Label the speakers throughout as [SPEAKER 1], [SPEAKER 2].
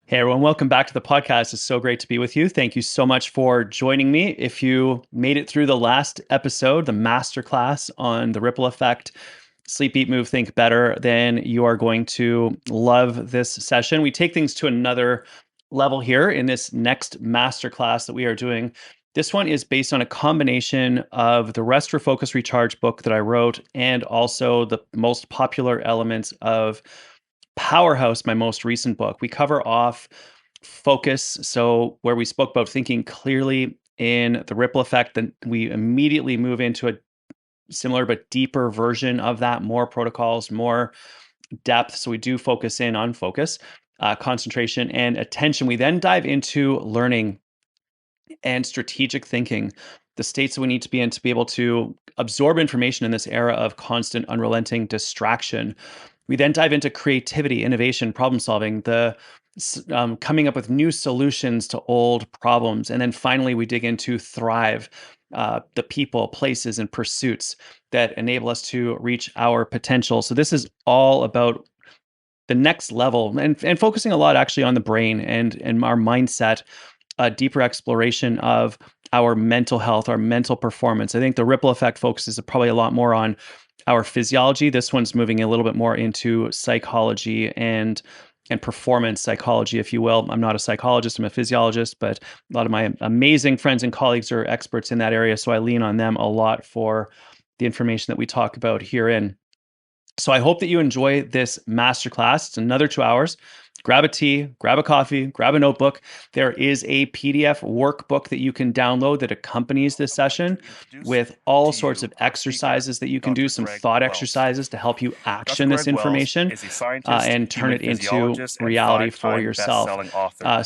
[SPEAKER 1] Hey everyone, welcome back to the podcast. It's so great to be with you. Thank you so much for joining me. If you made it through the last episode, the masterclass on the ripple effect, sleep, eat, move, think better, then you are going to love this session. We take things to another level here in this next masterclass that we are doing. This one is based on a combination of the Rest, Refocus, Recharge book that I wrote and also the most popular elements of Powerhouse, my most recent book. We cover off focus. So, where we spoke about thinking clearly in the ripple effect, then we immediately move into a similar but deeper version of that, more protocols, more depth. So, we do focus in on focus, concentration, and attention. We then dive into learning and strategic thinking, the states that we need to be in to be able to absorb information in this era of constant, unrelenting distraction. We then dive into creativity, innovation, problem solving, the coming up with new solutions to old problems. And then finally, we dig into thrive, the people, places, and pursuits that enable us to reach our potential. So this is all about the next level and focusing a lot actually on the brain and our mindset, a deeper exploration of our mental health, our mental performance. I think the ripple effect focuses probably a lot more on our physiology. This one's moving a little bit more into psychology and performance psychology, if you will. I'm not a psychologist, I'm a physiologist, but a lot of my amazing friends and colleagues are experts in that area. So I lean on them a lot for the information that we talk about herein. So I hope that you enjoy this masterclass. It's another 2 hours. Grab a tea, grab a coffee, grab a notebook. There is a PDF workbook that you can download that accompanies this session with all sorts of exercises that you can do, some thought exercises to help you action this information and turn it into reality for yourself.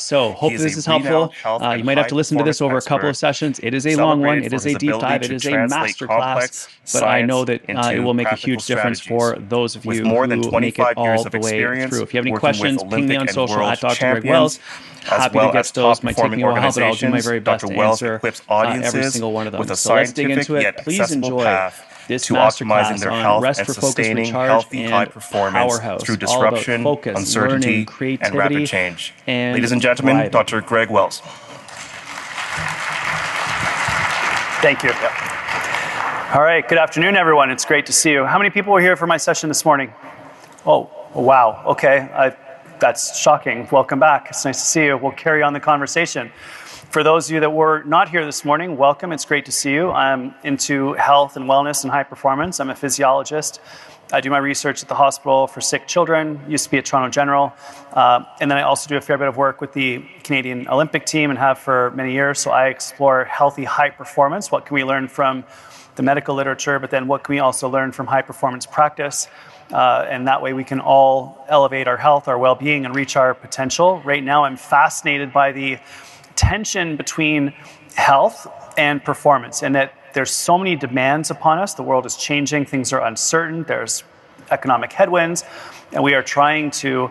[SPEAKER 1] So hope this is helpful. You might have to listen to this over a couple of sessions. It is a long one. It is a deep dive. It is a masterclass, but I know that it will make a huge difference for those of you who make it all the way through. If you have any questions, ping me on social at Dr. Greg Wells. Happy to get those. Might take me a while, but I'll do my very best to answer every single one of them. So let's dig into it. Please enjoy this masterclass on Rest, Refocus, Recharge, and Powerhouse.
[SPEAKER 2] Through disruption,
[SPEAKER 1] focus,
[SPEAKER 2] uncertainty,
[SPEAKER 1] learning, creativity,
[SPEAKER 2] and rapid change.
[SPEAKER 1] And
[SPEAKER 2] ladies and gentlemen,
[SPEAKER 1] thriving.
[SPEAKER 2] Dr. Greg Wells.
[SPEAKER 3] Thank you. All right, good afternoon, everyone. It's great to see you. How many people were here for my session this morning? Oh, wow. Okay. That's shocking. Welcome back. It's nice to see you. We'll carry on the conversation. For those of you that were not here this morning, welcome. It's great to see you. I'm into health and wellness and high performance. I'm a physiologist. I do my research at the hospital for sick children, used to be at Toronto General. And then I also do a fair bit of work with the Canadian Olympic team and have for many years. So I explore healthy high performance. What can we learn from the medical literature, but then what can we also learn from high performance practice? And that way we can all elevate our health, our well-being, and reach our potential. Right now, I'm fascinated by the tension between health and performance, and that there's so many demands upon us. The world is changing. Things are uncertain. There's economic headwinds, and we are trying to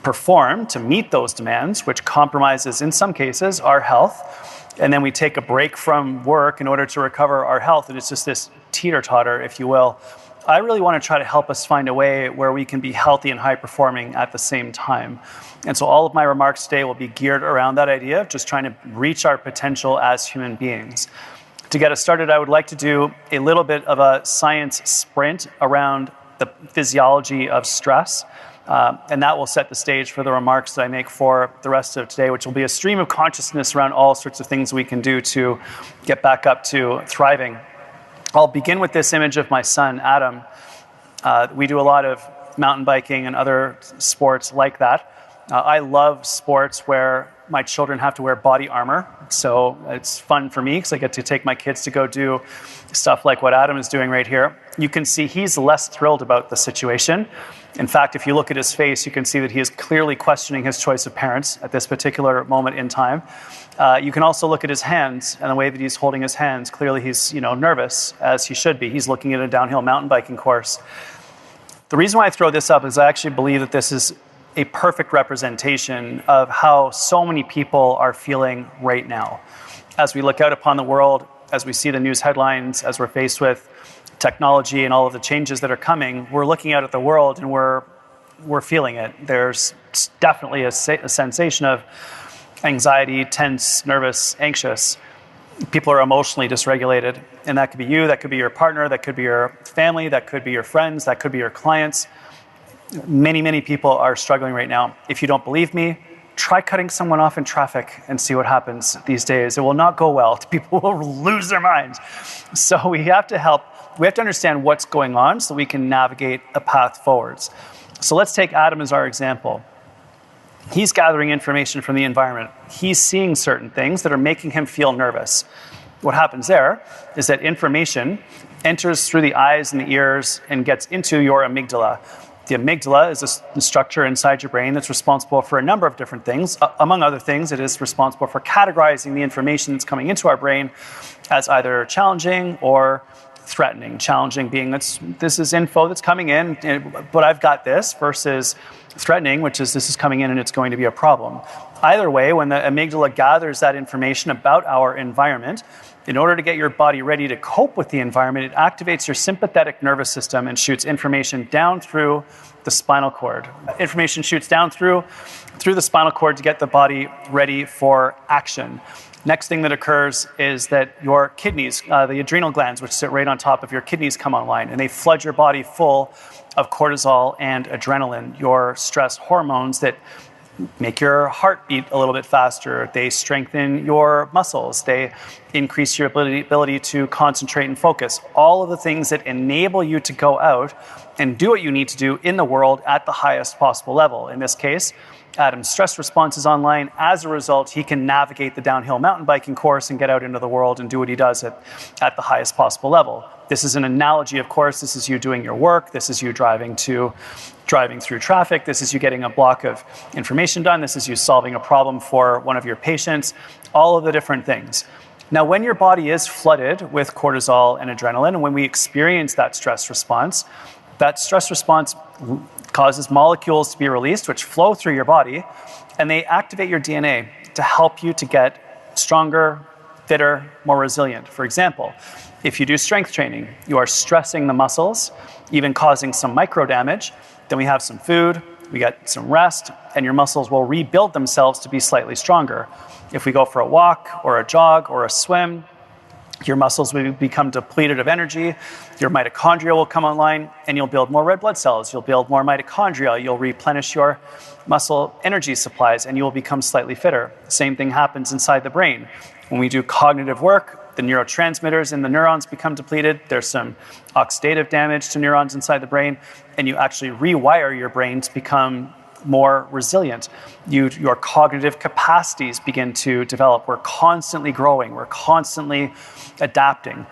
[SPEAKER 3] perform to meet those demands, which compromises, in some cases, our health. And then we take a break from work in order to recover our health, and it's just this teeter-totter, if you will. I really want to try to help us find a way where we can be healthy and high-performing at the same time. And so all of my remarks today will be geared around that idea of just trying to reach our potential as human beings. To get us started, I would like to do a little bit of a science sprint around the physiology of stress. And that will set the stage for the remarks that I make for the rest of today, which will be a stream of consciousness around all sorts of things we can do to get back up to thriving. I'll begin with this image of my son, Adam. We do a lot of mountain biking and other sports like that. I love sports where my children have to wear body armor. So it's fun for me because I get to take my kids to go do stuff like what Adam is doing right here. You can see he's less thrilled about the situation. In fact, if you look at his face, you can see that he is clearly questioning his choice of parents at this particular moment in time. You can also look at his hands and the way that he's holding his hands. Clearly he's, nervous, as he should be. He's looking at a downhill mountain biking course. The reason why I throw this up is I actually believe that this is a perfect representation of how so many people are feeling right now. As we look out upon the world, as we see the news headlines, as we're faced with technology and all of the changes that are coming, we're looking out at the world and we're we're feeling it. There's definitely a sensation of anxiety, tense, nervous, anxious. People are emotionally dysregulated, and that could be you, that could be your partner, that could be your family, that could be your friends, that could be your clients. Many, many people are struggling right now. If you don't believe me, try cutting someone off in traffic and see what happens these days. It will not go well. People will lose their minds. So we have to help. We have to understand what's going on so we can navigate a path forwards. So let's take Adam as our example. He's gathering information from the environment. He's seeing certain things that are making him feel nervous. What happens there is that information enters through the eyes and the ears and gets into your amygdala. The amygdala is a structure inside your brain that's responsible for a number of different things. Among other things, it is responsible for categorizing the information that's coming into our brain as either challenging or threatening. Challenging being this is info that's coming in, but I've got this, versus threatening, which is this is coming in and it's going to be a problem. Either way, when the amygdala gathers that information about our environment, in order to get your body ready to cope with the environment, it activates your sympathetic nervous system and shoots information down through the spinal cord. Information shoots down through the spinal cord to get the body ready for action. Next thing that occurs is that your kidneys, the adrenal glands, which sit right on top of your kidneys, come online, and they flood your body full of cortisol and adrenaline, your stress hormones that make your heart beat a little bit faster. They strengthen your muscles. They increase your ability to concentrate and focus. All of the things that enable you to go out and do what you need to do in the world at the highest possible level. In this case, Adam's stress response is online. As a result, he can navigate the downhill mountain biking course and get out into the world and do what he does at the highest possible level. This is an analogy, of course. This is you doing your work. This is you driving through traffic. This is you getting a block of information done. This is you solving a problem for one of your patients. All of the different things. Now, when your body is flooded with cortisol and adrenaline, and when we experience that stress response causes molecules to be released, which flow through your body, and they activate your DNA to help you to get stronger, fitter, more resilient. For example, if you do strength training, you are stressing the muscles, even causing some micro damage. Then we have some food, we get some rest, and your muscles will rebuild themselves to be slightly stronger. If we go for a walk or a jog or a swim, your muscles will become depleted of energy, your mitochondria will come online, and you'll build more red blood cells, you'll build more mitochondria, you'll replenish your muscle energy supplies, and you will become slightly fitter. Same thing happens inside the brain. When we do cognitive work, the neurotransmitters in the neurons become depleted, there's some oxidative damage to neurons inside the brain, and you actually rewire your brain to become more resilient. Your cognitive capacities begin to develop. We're constantly growing. We're constantly adapting.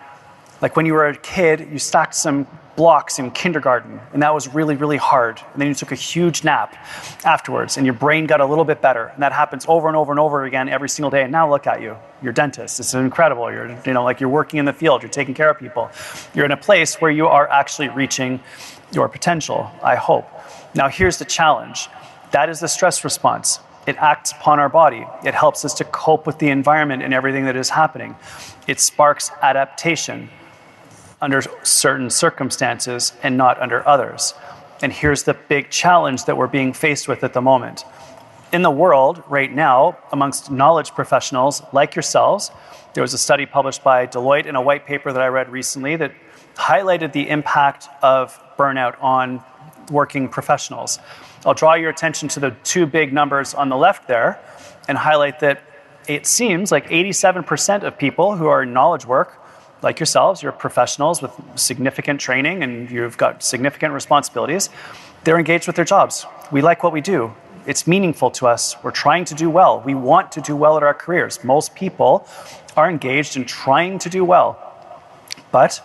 [SPEAKER 3] Like when you were a kid, you stacked some blocks in kindergarten, and that was really, really hard. And then you took a huge nap afterwards, and your brain got a little bit better. And that happens over and over and over again every single day. And now look at you. You're a dentist. It's incredible. You're working in the field. You're taking care of people. You're in a place where you are actually reaching your potential, I hope. Now, here's the challenge. That is the stress response. It acts upon our body. It helps us to cope with the environment and everything that is happening. It sparks adaptation under certain circumstances and not under others. And here's the big challenge that we're being faced with at the moment. In the world right now, amongst knowledge professionals like yourselves, there was a study published by Deloitte in a white paper that I read recently that highlighted the impact of burnout on working professionals. I'll draw your attention to the two big numbers on the left there and highlight that it seems like 87% of people who are in knowledge work, like yourselves, you're professionals with significant training and you've got significant responsibilities, they're engaged with their jobs. We like what we do. It's meaningful to us. We're trying to do well. We want to do well at our careers. Most people are engaged in trying to do well. But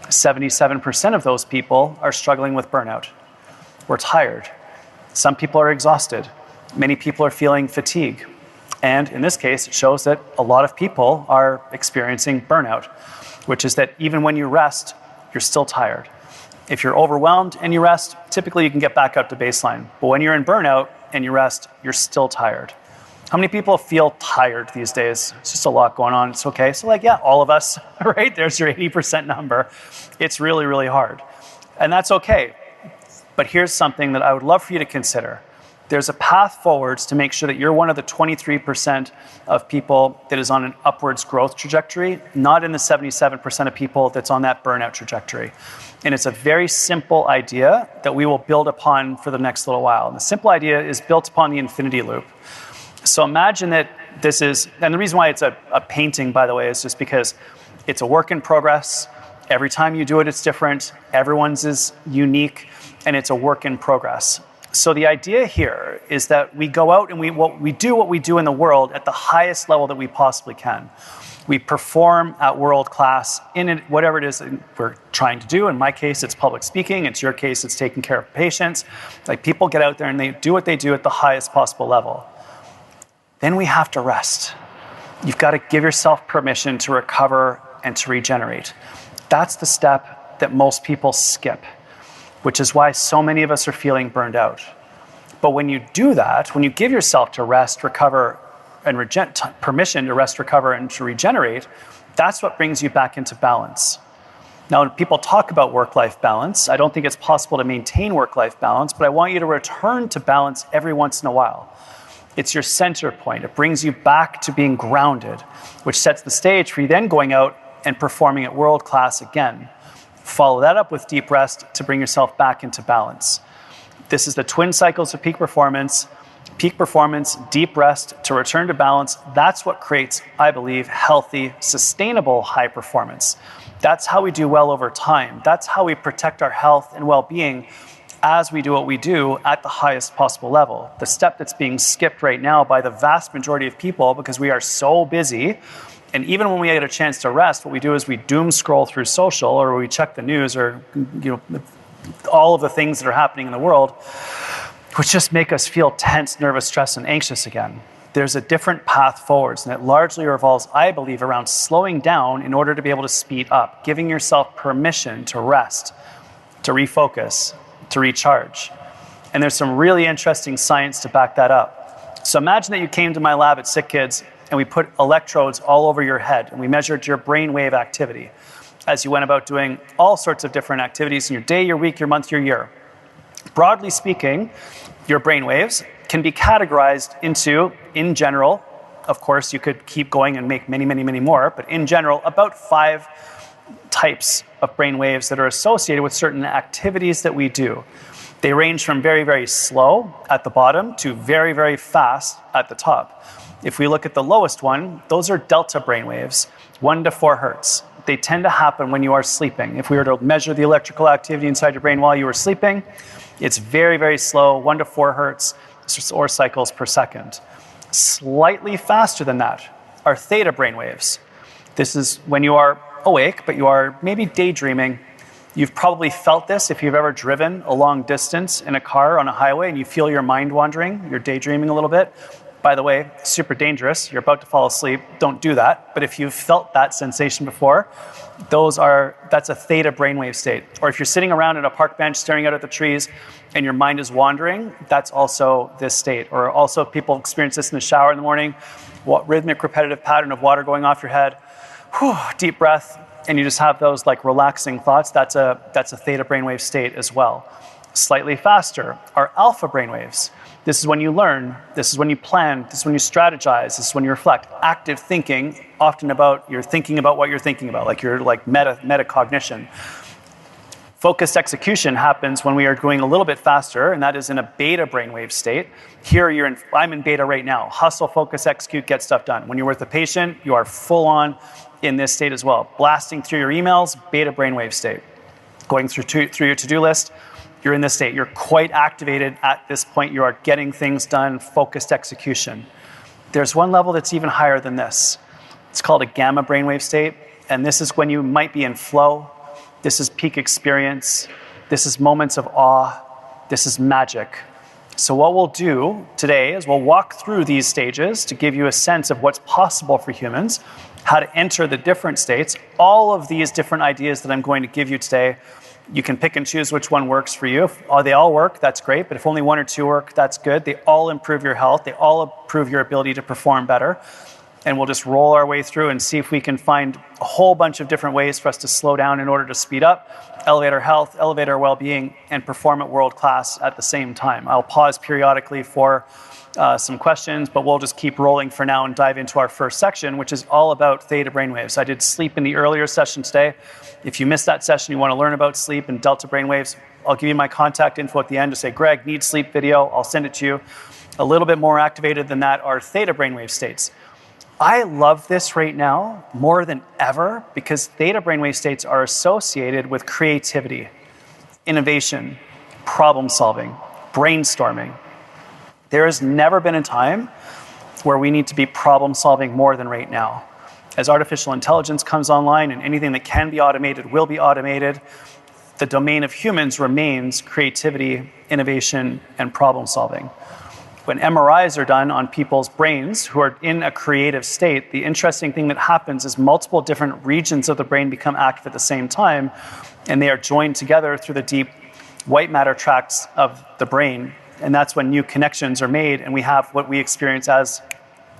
[SPEAKER 3] 77% of those people are struggling with burnout. We're tired. Some people are exhausted. Many people are feeling fatigue. And in this case, it shows that a lot of people are experiencing burnout, which is that even when you rest, you're still tired. If you're overwhelmed and you rest, typically you can get back up to baseline. But when you're in burnout and you rest, you're still tired. How many people feel tired these days? It's just a lot going on. It's okay. So all of us, right? There's your 80% number. It's really, really hard. And that's okay. But here's something that I would love for you to consider. There's a path forwards to make sure that you're one of the 23% of people that is on an upwards growth trajectory, not in the 77% of people that's on that burnout trajectory. And it's a very simple idea that we will build upon for the next little while. And the simple idea is built upon the infinity loop. So imagine that this is, and the reason why it's a painting, by the way, is just because it's a work in progress. Every time you do it, it's different. Everyone's is unique, and it's a work in progress. So the idea here is that we go out and we do what we do in the world at the highest level that we possibly can. We perform at world class in it, whatever it is that we're trying to do. In my case, it's public speaking. It's your case, it's taking care of patients. Like, people get out there and they do what they do at the highest possible level. Then we have to rest. You've got to give yourself permission to recover and to regenerate. That's the step that most people skip, which is why so many of us are feeling burned out. But when you do that, when you give yourself to rest, recover, and permission to rest, recover, and to regenerate, that's what brings you back into balance. Now, when people talk about work-life balance, I don't think it's possible to maintain work-life balance, but I want you to return to balance every once in a while. It's your center point. It brings you back to being grounded, which sets the stage for you then going out and performing at world class again. Follow that up with deep rest to bring yourself back into balance. This is the twin cycles of peak performance, deep rest to return to balance. That's what creates, I believe, healthy, sustainable high performance. That's how we do well over time. That's how we protect our health and well-being as we do what we do at the highest possible level. The step that's being skipped right now by the vast majority of people because we are so busy. And even when we get a chance to rest, what we do is we doom scroll through social, or we check the news, or all of the things that are happening in the world, which just make us feel tense, nervous, stressed, and anxious again. There's a different path forwards, and it largely revolves, I believe, around slowing down in order to be able to speed up, giving yourself permission to rest, to refocus, to recharge. And there's some really interesting science to back that up. So imagine that you came to my lab at Sick Kids, and we put electrodes all over your head, and we measured your brainwave activity as you went about doing all sorts of different activities in your day, your week, your month, your year. Broadly speaking, your brainwaves can be categorized into, in general, of course, you could keep going and make many, many, many more, but in general, about 5 types of brainwaves that are associated with certain activities that we do. They range from very, very slow at the bottom to very, very fast at the top. If we look at the lowest one, those are delta brainwaves, 1 to 4 hertz. They tend to happen when you are sleeping. If we were to measure the electrical activity inside your brain while you were sleeping, it's very, very slow, 1 to 4 hertz or cycles per second. Slightly faster than that are theta brainwaves. This is when you are awake, but you are maybe daydreaming. You've probably felt this if you've ever driven a long distance in a car on a highway and you feel your mind wandering, you're daydreaming a little bit. By the way, super dangerous. You're about to fall asleep. Don't do that. But if you've felt that sensation before, that's a theta brainwave state. Or if you're sitting around at a park bench staring out at the trees and your mind is wandering, that's also this state. Or also people experience this in the shower in the morning, rhythmic repetitive pattern of water going off your head, deep breath, and you just have those like relaxing thoughts. That's a theta brainwave state as well. Slightly faster are alpha brainwaves. This is when you learn, this is when you plan, this is when you strategize, this is when you reflect. Active thinking, often about you're thinking about what you're thinking about, like you're like metacognition. Focused execution happens when we are going a little bit faster, and that is in a beta brainwave state. Here I'm in beta right now. Hustle, focus, execute, get stuff done. When you're with a patient, you are full on in this state as well. Blasting through your emails, beta brainwave state. Going through your to-do list, you're in this state. You're quite activated at this point. You are getting things done, focused execution. There's one level that's even higher than this. It's called a gamma brainwave state, and this is when you might be in flow. This is peak experience. This is moments of awe. This is magic. So what we'll do today is we'll walk through these stages to give you a sense of what's possible for humans, how to enter the different states. All of these different ideas that I'm going to give you today, you can pick and choose which one works for you. If they all work, that's great. But if only 1 or 2 work, that's good. They all improve your health. They all improve your ability to perform better. and we'll just roll our way through and see if we can find a whole bunch of different ways for us to slow down in order to speed up, elevate our health, elevate our well-being, and perform at world class at the same time. I'll pause periodically for some questions, but we'll just keep rolling for now and dive into our first section, which is all about theta brainwaves. I did sleep in the earlier session today. If you missed that session, you want to learn about sleep and delta brainwaves, I'll give you my contact info at the end to say, Greg, need sleep video. I'll send it to you. A little bit more activated than that are theta brainwave states. I love this right now more than ever because theta brainwave states are associated with creativity, innovation, problem solving, brainstorming. There has never been a time where we need to be problem solving more than right now. As artificial intelligence comes online and anything that can be automated will be automated, the domain of humans remains creativity, innovation, and problem solving. When MRIs are done on people's brains who are in a creative state, the interesting thing that happens is multiple different regions of the brain become active at the same time, and they are joined together through the deep white matter tracts of the brain. And that's when new connections are made, and we have what we experience as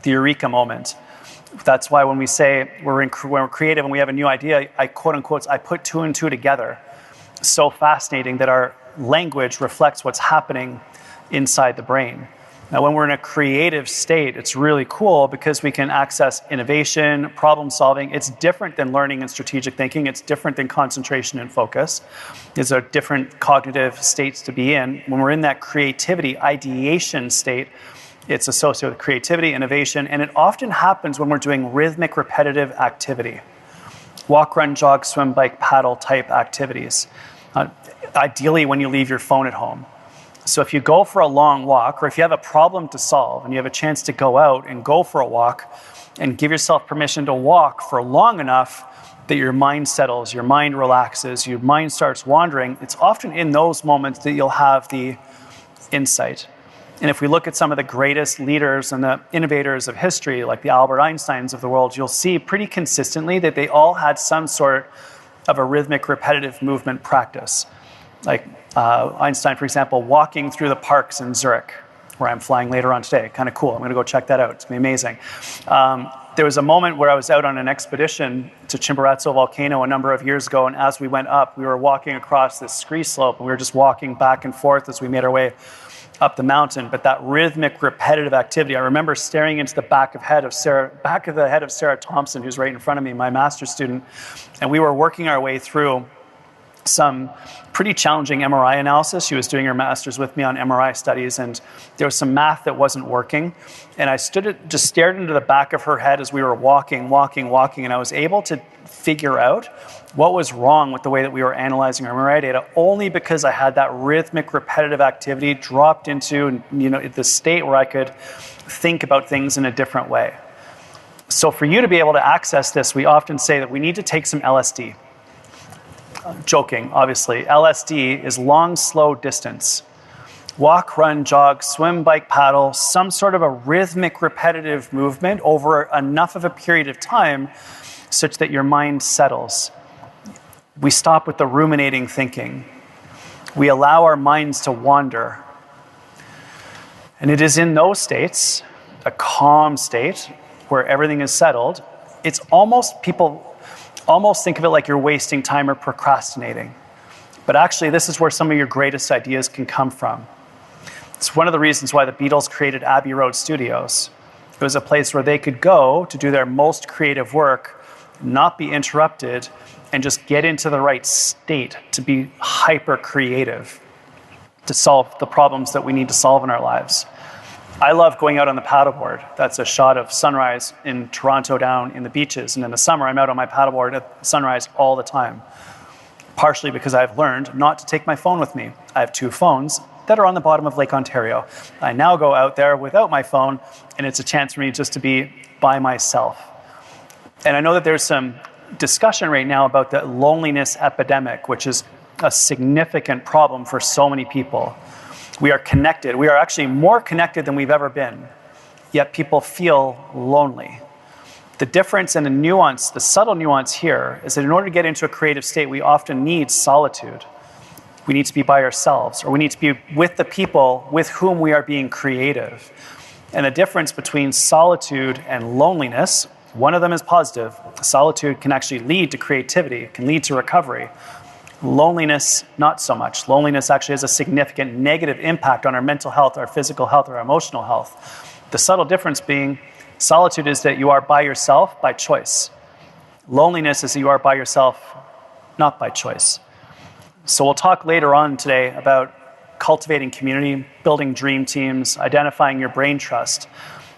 [SPEAKER 3] the eureka moment. That's why when we say when we're creative and we have a new idea, I quote unquote, I put two and two together. So fascinating that our language reflects what's happening inside the brain. Now, when we're in a creative state, it's really cool because we can access innovation, problem solving. It's different than learning and strategic thinking. It's different than concentration and focus. These are different cognitive states to be in. When we're in that creativity, ideation state, it's associated with creativity, innovation, and it often happens when we're doing rhythmic, repetitive activity. Walk, run, jog, swim, bike, paddle type activities. Ideally when you leave your phone at home. So if you go for a long walk, or if you have a problem to solve and you have a chance to go out and go for a walk and give yourself permission to walk for long enough that your mind settles, your mind relaxes, your mind starts wandering, it's often in those moments that you'll have the insight. And if we look at some of the greatest leaders and the innovators of history, like the Albert Einsteins of the world, you'll see pretty consistently that they all had some sort of a rhythmic, repetitive movement practice. Like Einstein, for example, walking through the parks in Zurich, where I'm flying later on today. Kind of cool. I'm going to go check that out. It's going to be amazing. There was a moment where I was out on an expedition to Chimborazo volcano a number of years ago, and as we went up, we were walking across this scree slope, and we were just walking back and forth as we made our way up the mountain. But that rhythmic, repetitive activity, I remember staring into the back of the head of Sarah Thompson, who's right in front of me, my master's student, and we were working our way through some pretty challenging MRI analysis. She was doing her master's with me on MRI studies, and there was some math that wasn't working. And I just stared into the back of her head as we were walking, and I was able to figure out what was wrong with the way that we were analyzing our MRI data, only because I had that rhythmic, repetitive activity dropped into, the state where I could think about things in a different way. So for you to be able to access this, we often say that we need to take some LSD. Joking, obviously. LSD is long, slow distance. Walk, run, jog, swim, bike, paddle, some sort of a rhythmic, repetitive movement over enough of a period of time such that your mind settles. We stop with the ruminating thinking. We allow our minds to wander. And it is in those states, a calm state, where everything is settled, it's people almost think of it like you're wasting time or procrastinating. But actually, this is where some of your greatest ideas can come from. It's one of the reasons why the Beatles created Abbey Road Studios. It was a place where they could go to do their most creative work, not be interrupted, and just get into the right state to be hyper creative, to solve the problems that we need to solve in our lives. I love going out on the paddleboard. That's a shot of sunrise in Toronto down in the beaches. And in the summer, I'm out on my paddleboard at sunrise all the time. Partially because I've learned not to take my phone with me. I have 2 phones that are on the bottom of Lake Ontario. I now go out there without my phone, and it's a chance for me just to be by myself. And I know that there's some discussion right now about the loneliness epidemic, which is a significant problem for so many people. We are connected. We are actually more connected than we've ever been, yet people feel lonely. The difference and the nuance, the subtle nuance here, is that in order to get into a creative state, we often need solitude. We need to be by ourselves, or we need to be with the people with whom we are being creative. And the difference between solitude and loneliness, one of them is positive. Solitude can actually lead to creativity, can lead to recovery. Loneliness, not so much. Loneliness actually has a significant negative impact on our mental health, our physical health, our emotional health. The subtle difference being solitude is that you are by yourself by choice. Loneliness is that you are by yourself not by choice. So we'll talk later on today about cultivating community, building dream teams, identifying your brain trust.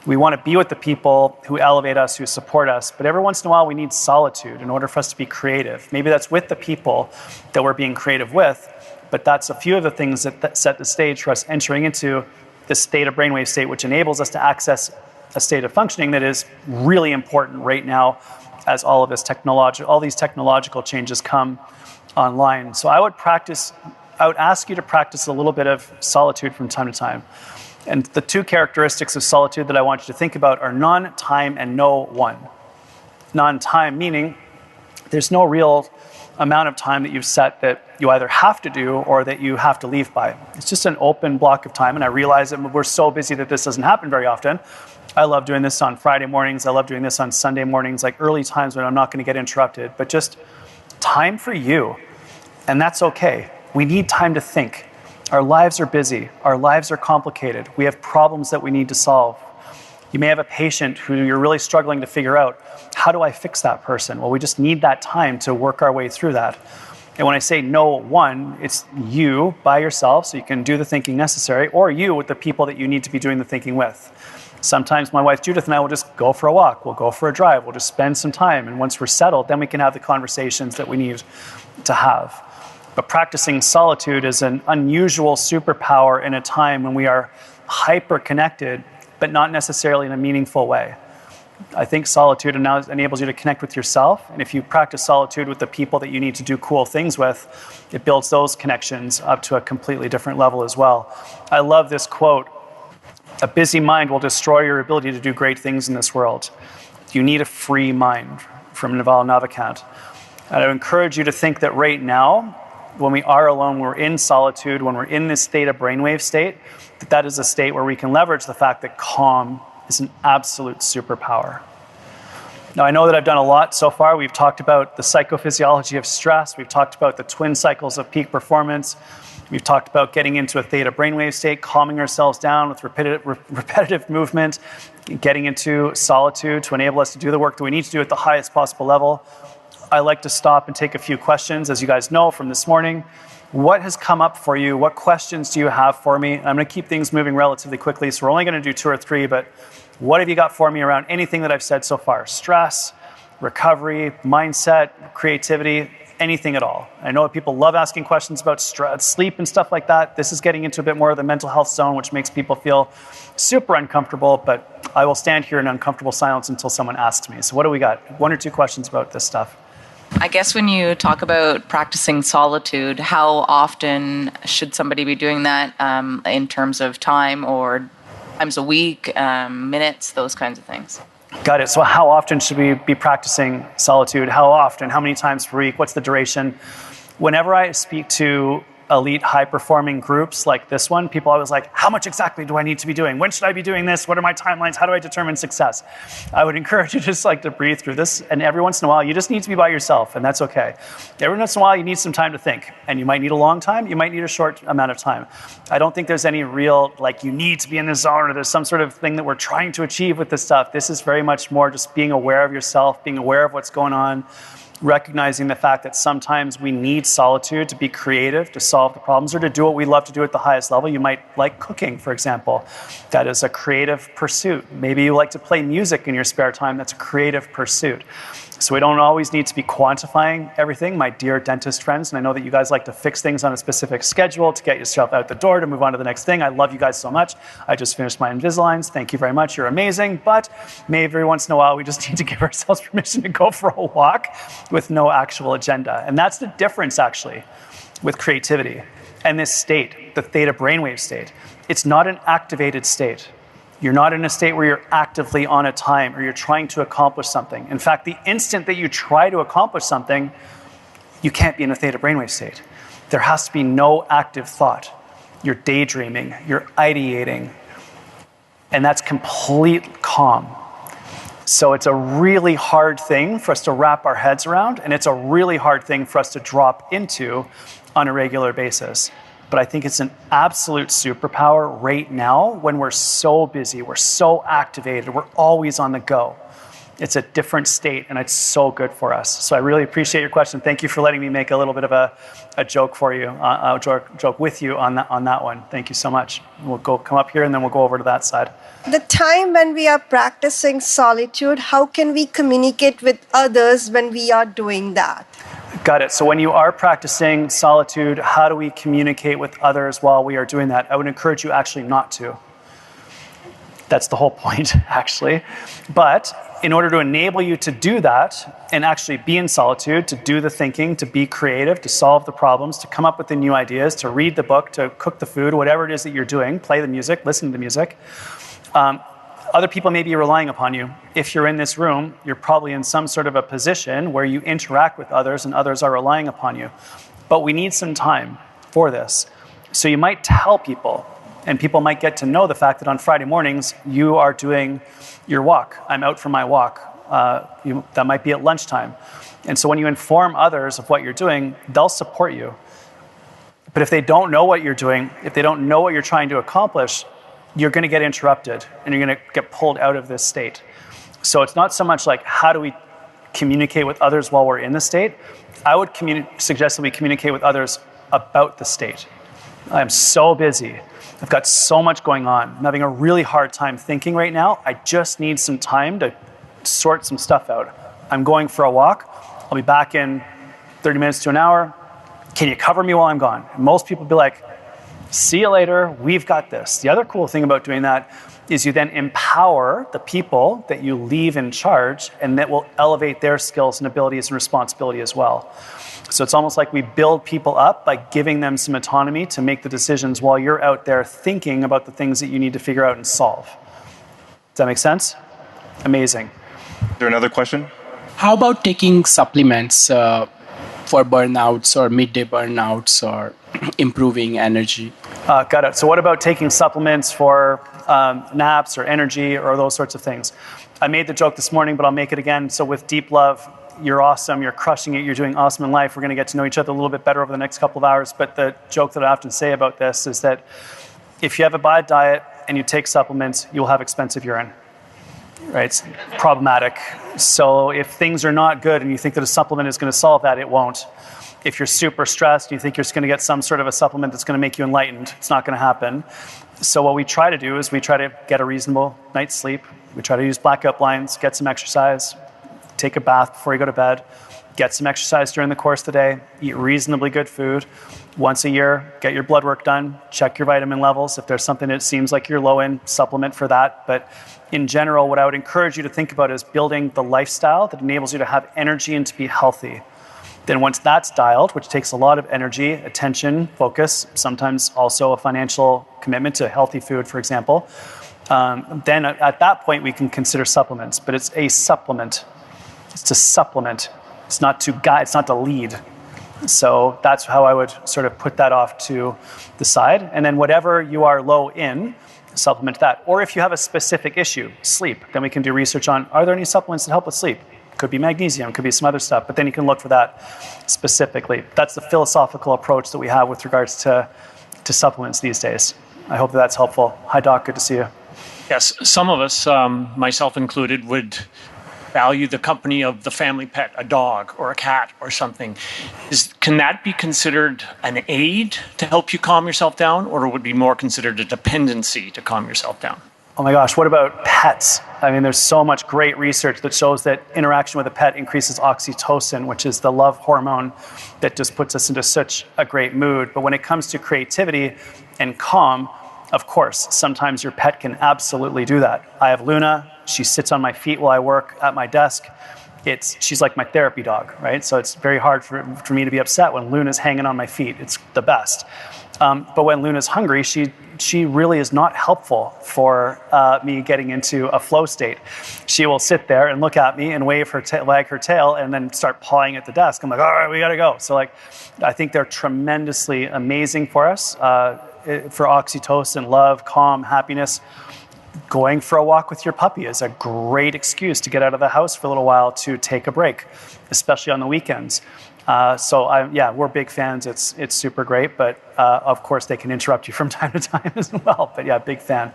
[SPEAKER 3] We want to be with the people who elevate us, who support us, but every once in a while we need solitude in order for us to be creative. Maybe that's with the people that we're being creative with, but that's a few of the things that set the stage for us entering into this state of brainwave state, which enables us to access a state of functioning that is really important right now as all these technological changes come online. So I would ask you to practice a little bit of solitude from time to time. And the two characteristics of solitude that I want you to think about are non-time and no one. Non-time meaning there's no real amount of time that you've set that you either have to do or that you have to leave by. It's just an open block of time, and I realize that we're so busy that this doesn't happen very often. I love doing this on Friday mornings. I love doing this on Sunday mornings, like early times when I'm not going to get interrupted, but just time for you. And that's okay. We need time to think. Our lives are busy. Our lives are complicated. We have problems that we need to solve. You may have a patient who you're really struggling to figure out, how do I fix that person? Well, we just need that time to work our way through that. And when I say no one, it's you by yourself, so you can do the thinking necessary, or you with the people that you need to be doing the thinking with. Sometimes my wife Judith and I will just go for a walk. We'll go for a drive. We'll just spend some time. And once we're settled, then we can have the conversations that we need to have. But practicing solitude is an unusual superpower in a time when we are hyper-connected, but not necessarily in a meaningful way. I think solitude enables you to connect with yourself, and if you practice solitude with the people that you need to do cool things with, it builds those connections up to a completely different level as well. I love this quote, "A busy mind will destroy your ability to do great things in this world. You need a free mind," from Naval Ravikant. And I encourage you to think that right now, when we are alone, we're in solitude, when we're in this state of brainwave state, that is a state where we can leverage the fact that calm is an absolute superpower. Now, I know that I've done a lot so far. We've talked about the psychophysiology of stress. We've talked about the twin cycles of peak performance. We've talked about getting into a theta brainwave state, calming ourselves down with repetitive movement, getting into solitude to enable us to do the work that we need to do at the highest possible level. I like to stop and take a few questions, as you guys know from this morning. What has come up for you? What questions do you have for me? I'm going to keep things moving relatively quickly, so we're only going to do 2 or 3, but what have you got for me around anything that I've said so far? Stress, recovery, mindset, creativity, anything at all. I know people love asking questions about sleep and stuff like that. This is getting into a bit more of the mental health zone, which makes people feel super uncomfortable, but I will stand here in uncomfortable silence until someone asks me. So what do we got? 1 or 2 questions about this stuff.
[SPEAKER 4] I guess when you talk about practicing solitude, how often should somebody be doing that in terms of time or times a week, minutes, those kinds of things?
[SPEAKER 3] Got it. So how often should we be practicing solitude? How often? How many times per week? What's the duration? Whenever I speak to elite high-performing groups like this one, people always like, how much exactly do I need to be doing? When should I be doing this? What are my timelines? How do I determine success? I would encourage you just to breathe through this, and every once in a while, you just need to be by yourself, and that's okay. Every once in a while, you need some time to think, and you might need a long time, you might need a short amount of time. I don't think there's any real, you need to be in this zone, or there's some sort of thing that we're trying to achieve with this stuff. This is very much more just being aware of yourself, being aware of what's going on, recognizing the fact that sometimes we need solitude to be creative, to solve the problems, or to do what we love to do at the highest level. You might like cooking, for example. That is a creative pursuit. Maybe you like to play music in your spare time. That's a creative pursuit. So we don't always need to be quantifying everything, my dear dentist friends, and I know that you guys like to fix things on a specific schedule to get yourself out the door, to move on to the next thing. I love you guys so much. I just finished my Invisaligns. Thank you very much. You're amazing. But maybe every once in a while, we just need to give ourselves permission to go for a walk with no actual agenda. And that's the difference, actually, with creativity and this state, the theta brainwave state. It's not an activated state. You're not in a state where you're actively on a time or you're trying to accomplish something. In fact, the instant that you try to accomplish something, you can't be in a theta brainwave state. There has to be no active thought. You're daydreaming, you're ideating. and that's complete calm. So it's a really hard thing for us to wrap our heads around, and it's a really hard thing for us to drop into on a regular basis. But I think it's an absolute superpower right now when we're so busy, we're so activated, we're always on the go. It's a different state, and it's so good for us. So I really appreciate your question. Thank you for letting me make a little bit of a joke for you, a joke with you on that one. Thank you so much. We'll come up here, and then we'll go over to that side.
[SPEAKER 5] The time when we are practicing solitude, how can we communicate with others when we are doing that?
[SPEAKER 3] Got it. So when you are practicing solitude, how do we communicate with others while we are doing that? I would encourage you actually not to. That's the whole point, actually. But in order to enable you to do that and actually be in solitude, to do the thinking, to be creative, to solve the problems, to come up with the new ideas, to read the book, to cook the food, whatever it is that you're doing, play the music, listen to the music, other people may be relying upon you. If you're in this room, you're probably in some sort of a position where you interact with others and others are relying upon you. But we need some time for this. So you might tell people, and people might get to know the fact that on Friday mornings, you are doing your walk. I'm out for my walk. That might be at lunchtime. And so when you inform others of what you're doing, they'll support you. But if they don't know what you're doing, if they don't know what you're trying to accomplish, you're going to get interrupted and you're going to get pulled out of this state. So it's not so much like how do we communicate with others while we're in the state. I would suggest that we communicate with others about the state. I'm so busy. I've got so much going on. I'm having a really hard time thinking right now. I just need some time to sort some stuff out. I'm going for a walk. I'll be back in 30 minutes to an hour. Can you cover me while I'm gone? And most people will be like, see you later. We've got this. The other cool thing about doing that is you then empower the people that you leave in charge, and that will elevate their skills and abilities and responsibility as well. So it's almost like we build people up by giving them some autonomy to make the decisions while you're out there thinking about the things that you need to figure out and solve. Does that make sense? Amazing.
[SPEAKER 2] Is there another question?
[SPEAKER 6] How about taking supplements for burnouts or midday burnouts or improving energy?
[SPEAKER 3] Got it. So what about taking supplements for naps or energy or those sorts of things? I made the joke this morning, but I'll make it again. So with Deep Love, you're awesome, you're crushing it, you're doing awesome in life. We're going to get to know each other a little bit better over the next couple of hours. But the joke that I often say about this is that if you have a bad diet and you take supplements, you'll have expensive urine. Right? It's problematic. So if things are not good and you think that a supplement is going to solve that, it won't. If you're super stressed, you think you're just going to get some sort of a supplement that's going to make you enlightened, it's not going to happen. So what we try to do is we try to get a reasonable night's sleep. We try to use blackout blinds, get some exercise, take a bath before you go to bed, get some exercise during the course of the day, eat reasonably good food. Once a year, get your blood work done, check your vitamin levels. If there's something that seems like you're low in, supplement for that. But in general, what I would encourage you to think about is building the lifestyle that enables you to have energy and to be healthy. Then once that's dialed, which takes a lot of energy, attention, focus, sometimes also a financial commitment to healthy food, for example, then at that point we can consider supplements. But it's a supplement. It's to supplement. It's not to guide. It's not to lead. So that's how I would sort of put that off to the side. And then whatever you are low in, supplement that. Or if you have a specific issue, sleep, then we can do research on, are there any supplements that help with sleep? Could be magnesium, could be some other stuff, but then you can look for that specifically. That's the philosophical approach that we have with regards to supplements these days. I hope that that's helpful. Hi, Doc. Good to see you.
[SPEAKER 7] Yes, some of us, myself included, would value the company of the family pet, a dog or a cat or something. Can that be considered an aid to help you calm yourself down, or would it be more considered a dependency to calm yourself down?
[SPEAKER 3] Oh my gosh, what about pets? I mean, there's so much great research that shows that interaction with a pet increases oxytocin, which is the love hormone that just puts us into such a great mood. But when it comes to creativity and calm, of course, sometimes your pet can absolutely do that. I have Luna. She sits on my feet while I work at my desk. She's like my therapy dog, right? So it's very hard for me to be upset when Luna's hanging on my feet. It's the best. But when Luna's hungry, she really is not helpful for me getting into a flow state. She will sit there and look at me and wag her tail and then start pawing at the desk. I'm like, all right, we got to go. So I think they're tremendously amazing for us, for oxytocin, love, calm, happiness. Going for a walk with your puppy is a great excuse to get out of the house for a little while to take a break, especially on the weekends. We're big fans. It's super great, but of course they can interrupt you from time to time as well. But yeah, big fan.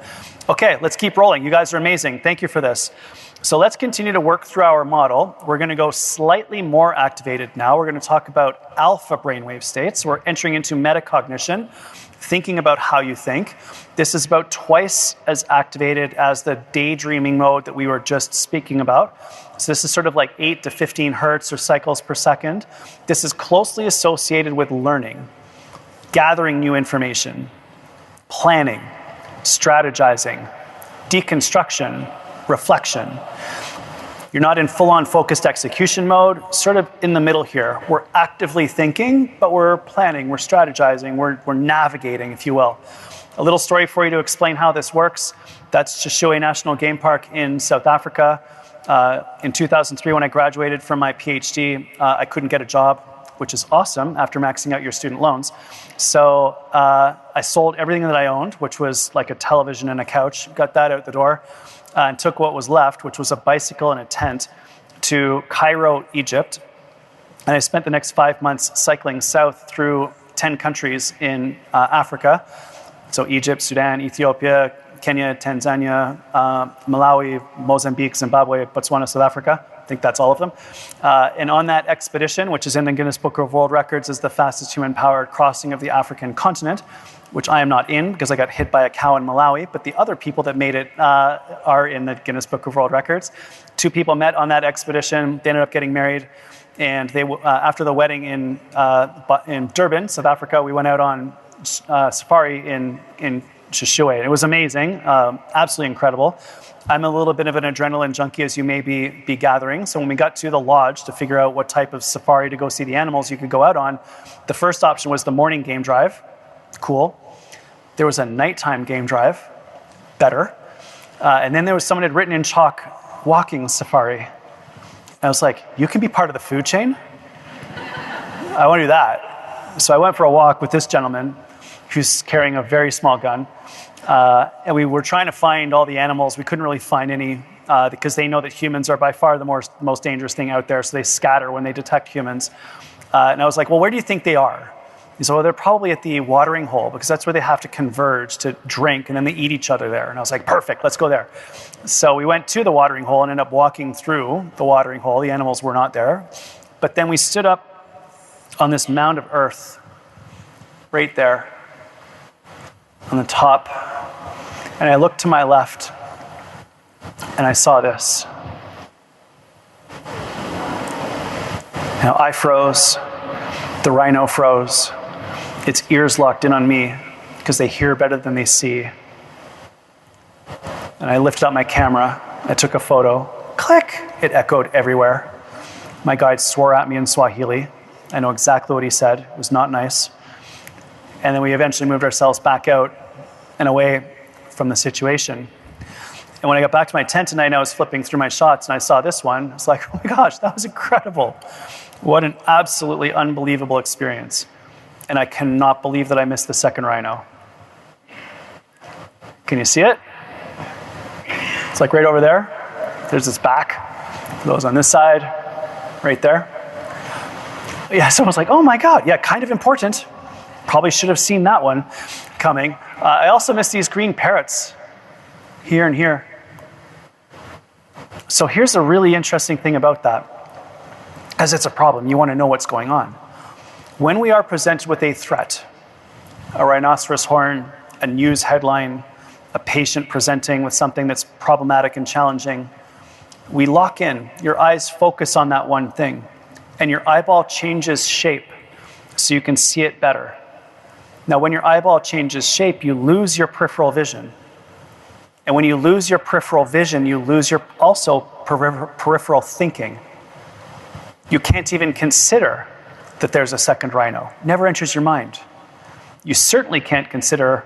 [SPEAKER 3] Okay, let's keep rolling. You guys are amazing. Thank you for this. So let's continue to work through our model. We're going to go slightly more activated now. We're going to talk about alpha brainwave states. We're entering into metacognition, thinking about how you think. This is about twice as activated as the daydreaming mode that we were just speaking about. So this is sort of like 8 to 15 hertz or cycles per second. This is closely associated with learning, gathering new information, planning, strategizing, deconstruction, reflection. You're not in full-on focused execution mode, sort of in the middle here. We're actively thinking, but we're planning, we're strategizing, we're navigating, if you will. A little story for you to explain how this works. That's Shishui National Game Park in South Africa. In 2003, when I graduated from my PhD, I couldn't get a job, which is awesome after maxing out your student loans. So I sold everything that I owned, which was like a television and a couch, got that out the door, and took what was left, which was a bicycle and a tent, to Cairo, Egypt. And I spent the next 5 months cycling south through 10 countries in Africa. So Egypt, Sudan, Ethiopia, Kenya, Tanzania, Malawi, Mozambique, Zimbabwe, Botswana, South Africa. I think that's all of them. And on that expedition, which is in the Guinness Book of World Records as the fastest human-powered crossing of the African continent, which I am not in because I got hit by a cow in Malawi, but the other people that made it are in the Guinness Book of World Records. 2 people met on that expedition. They ended up getting married. And they, after the wedding in Durban, South Africa, we went out on safari in Shishui. It was amazing, absolutely incredible. I'm a little bit of an adrenaline junkie, as you may be gathering. So when we got to the lodge to figure out what type of safari to go see the animals you could go out on, the first option was the morning game drive. Cool. There was a nighttime game drive. Better. And then there was someone had written in chalk, walking safari. I was like, you can be part of the food chain? I want to do that. So I went for a walk with this gentleman who's carrying a very small gun. And we were trying to find all the animals. We couldn't really find any because they know that humans are by far the most dangerous thing out there. So they scatter when they detect humans. And I was like, well, where do you think they are? He said, well, they're probably at the watering hole because that's where they have to converge to drink, and then they eat each other there. And I was like, perfect, let's go there. So we went to the watering hole and ended up walking through the watering hole. The animals were not there. But then we stood up on this mound of earth right there on the top. And I looked to my left and I saw this. Now I froze. The rhino froze. Its ears locked in on me because they hear better than they see. And I lifted up my camera. I took a photo. Click! It echoed everywhere. My guide swore at me in Swahili. I know exactly what he said. It was not nice. And then we eventually moved ourselves back out and away from the situation. And when I got back to my tent tonight, I was flipping through my shots and I saw this one. I was like, oh my gosh, that was incredible. What an absolutely unbelievable experience. And I cannot believe that I missed the second rhino. Can you see it? It's like right over there. There's its back. Those on this side, right there. Yeah, so I was like, oh my God, yeah, kind of important. Probably should have seen that one coming. I also missed these green parrots here and here. So here's a really interesting thing about that, as it's a problem. You want to know what's going on. When we are presented with a threat, a rhinoceros horn, a news headline, a patient presenting with something that's problematic and challenging, we lock in. Your eyes focus on that one thing, and your eyeball changes shape so you can see it better. Now, when your eyeball changes shape, you lose your peripheral vision. And when you lose your peripheral vision, you lose your also peripheral thinking. You can't even consider that there's a second rhino. Never enters your mind. You certainly can't consider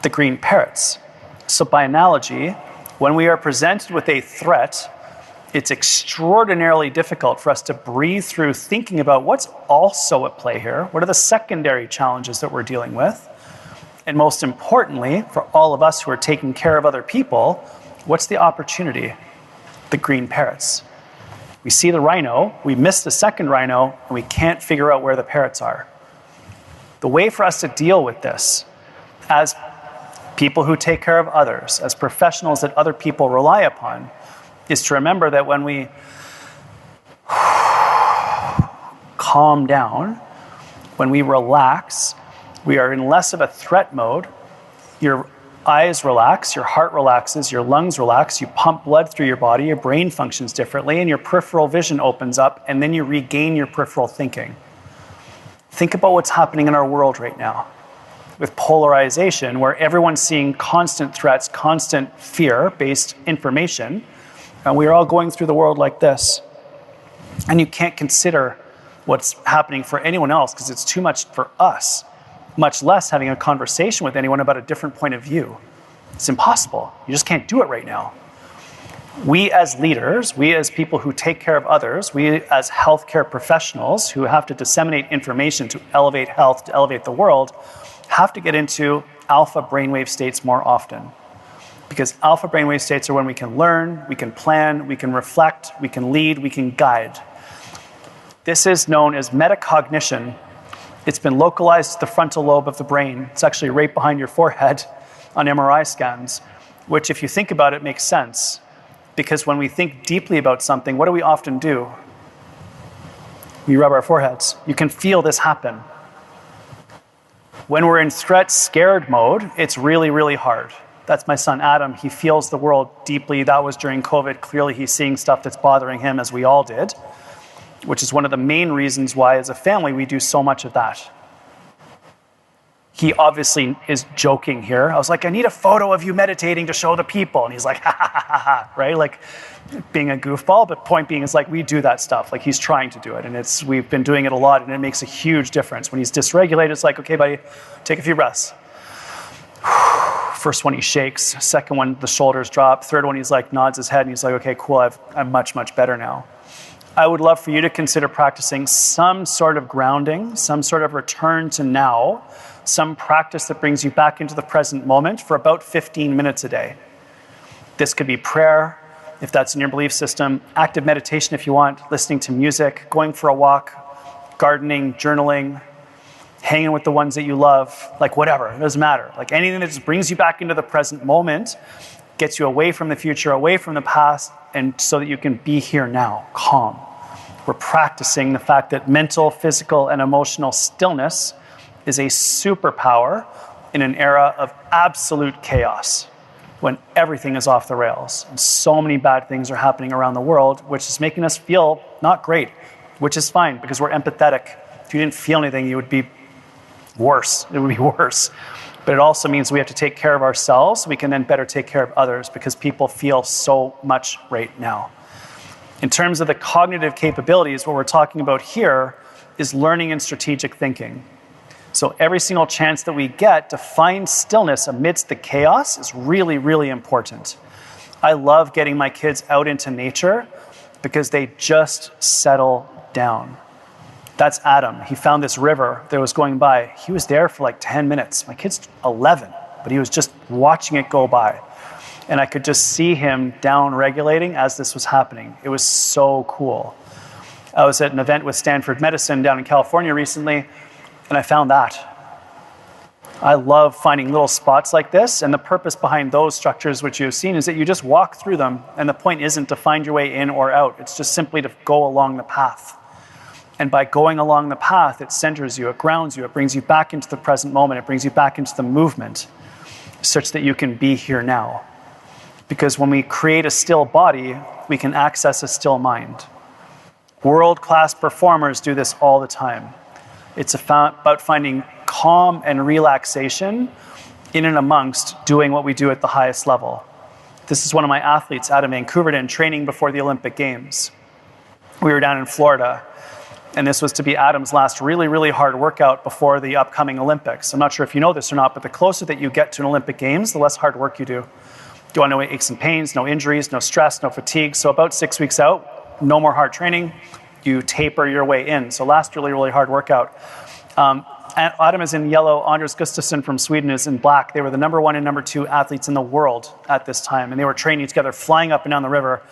[SPEAKER 3] the green parrots. So by analogy, when we are presented with a threat, it's extraordinarily difficult for us to breathe through thinking about what's also at play here. What are the secondary challenges that we're dealing with? And most importantly, for all of us who are taking care of other people, what's the opportunity? The green parrots. We see the rhino, we miss the second rhino, and we can't figure out where the parrots are. The way for us to deal with this, as people who take care of others, as professionals that other people rely upon, is to remember that when we calm down, when we relax, we are in less of a threat mode. Your eyes relax, your heart relaxes, your lungs relax, you pump blood through your body, your brain functions differently, and your peripheral vision opens up, and then you regain your peripheral thinking. Think about what's happening in our world right now with polarization, where everyone's seeing constant threats, constant fear-based information, and we're all going through the world like this. And you can't consider what's happening for anyone else because it's too much for us, much less having a conversation with anyone about a different point of view. It's impossible. You just can't do it right now. We as leaders, we as people who take care of others, we as healthcare professionals who have to disseminate information to elevate health, to elevate the world, have to get into alpha brainwave states more often. Because alpha brainwave states are when we can learn, we can plan, we can reflect, we can lead, we can guide. This is known as metacognition. It's been localized to the frontal lobe of the brain. It's actually right behind your forehead on MRI scans, which if you think about it makes sense. Because when we think deeply about something, what do we often do? We rub our foreheads. You can feel this happen. When we're in threat scared mode, it's really, really hard. That's my son Adam. He feels the world deeply. That was during COVID. Clearly he's seeing stuff that's bothering him, as we all did, which is one of the main reasons why as a family we do so much of that. He obviously is joking here. I was like, I need a photo of you meditating to show the people. And he's like, ha, ha, ha, ha, ha, right? Like being a goofball, but point being is like, we do that stuff. Like he's trying to do it. And we've been doing it a lot and it makes a huge difference. When he's dysregulated, it's like, okay, buddy, take a few breaths. First one, he shakes. Second one, the shoulders drop. Third one, he's like, nods his head and he's like, okay, cool, I'm much, much better now. I would love for you to consider practicing some sort of grounding, some sort of return to now, some practice that brings you back into the present moment for about 15 minutes a day. This could be prayer, if that's in your belief system, active meditation if you want, listening to music, going for a walk, gardening, journaling, hanging with the ones that you love, like whatever, it doesn't matter. Like anything that just brings you back into the present moment, gets you away from the future, away from the past, and so that you can be here now, calm. We're practicing the fact that mental, physical, and emotional stillness is a superpower in an era of absolute chaos, when everything is off the rails. And so many bad things are happening around the world, which is making us feel not great, which is fine, because we're empathetic. If you didn't feel anything, you would be worse. It would be worse. But it also means we have to take care of ourselves so we can then better take care of others, because people feel so much right now. In terms of the cognitive capabilities, what we're talking about here is learning and strategic thinking. So every single chance that we get to find stillness amidst the chaos is really, really important. I love getting my kids out into nature because they just settle down. That's Adam. He found this river that was going by. He was there for like 10 minutes. My kid's 11, but he was just watching it go by. And I could just see him down-regulating as this was happening. It was so cool. I was at an event with Stanford Medicine down in California recently, and I found that. I love finding little spots like this, and the purpose behind those structures which you've seen is that you just walk through them, and the point isn't to find your way in or out. It's just simply to go along the path. And by going along the path, it centers you, it grounds you, it brings you back into the present moment, it brings you back into the movement, such that you can be here now. Because when we create a still body, we can access a still mind. World-class performers do this all the time. It's about finding calm and relaxation in and amongst doing what we do at the highest level. This is one of my athletes out of Vancouver in training before the Olympic Games. We were down in Florida, and this was to be Adam's last really, really hard workout before the upcoming Olympics. I'm not sure if you know this or not, but the closer that you get to an Olympic Games, the less hard work you do. You want no aches and pains, no injuries, no stress, no fatigue. So about 6 weeks out, no more hard training. You taper your way in. So last really, really hard workout. Adam is in yellow. Anders Gustafsson from Sweden is in black. They were the number 1 and number 2 athletes in the world at this time. And they were training together, flying up and down the river.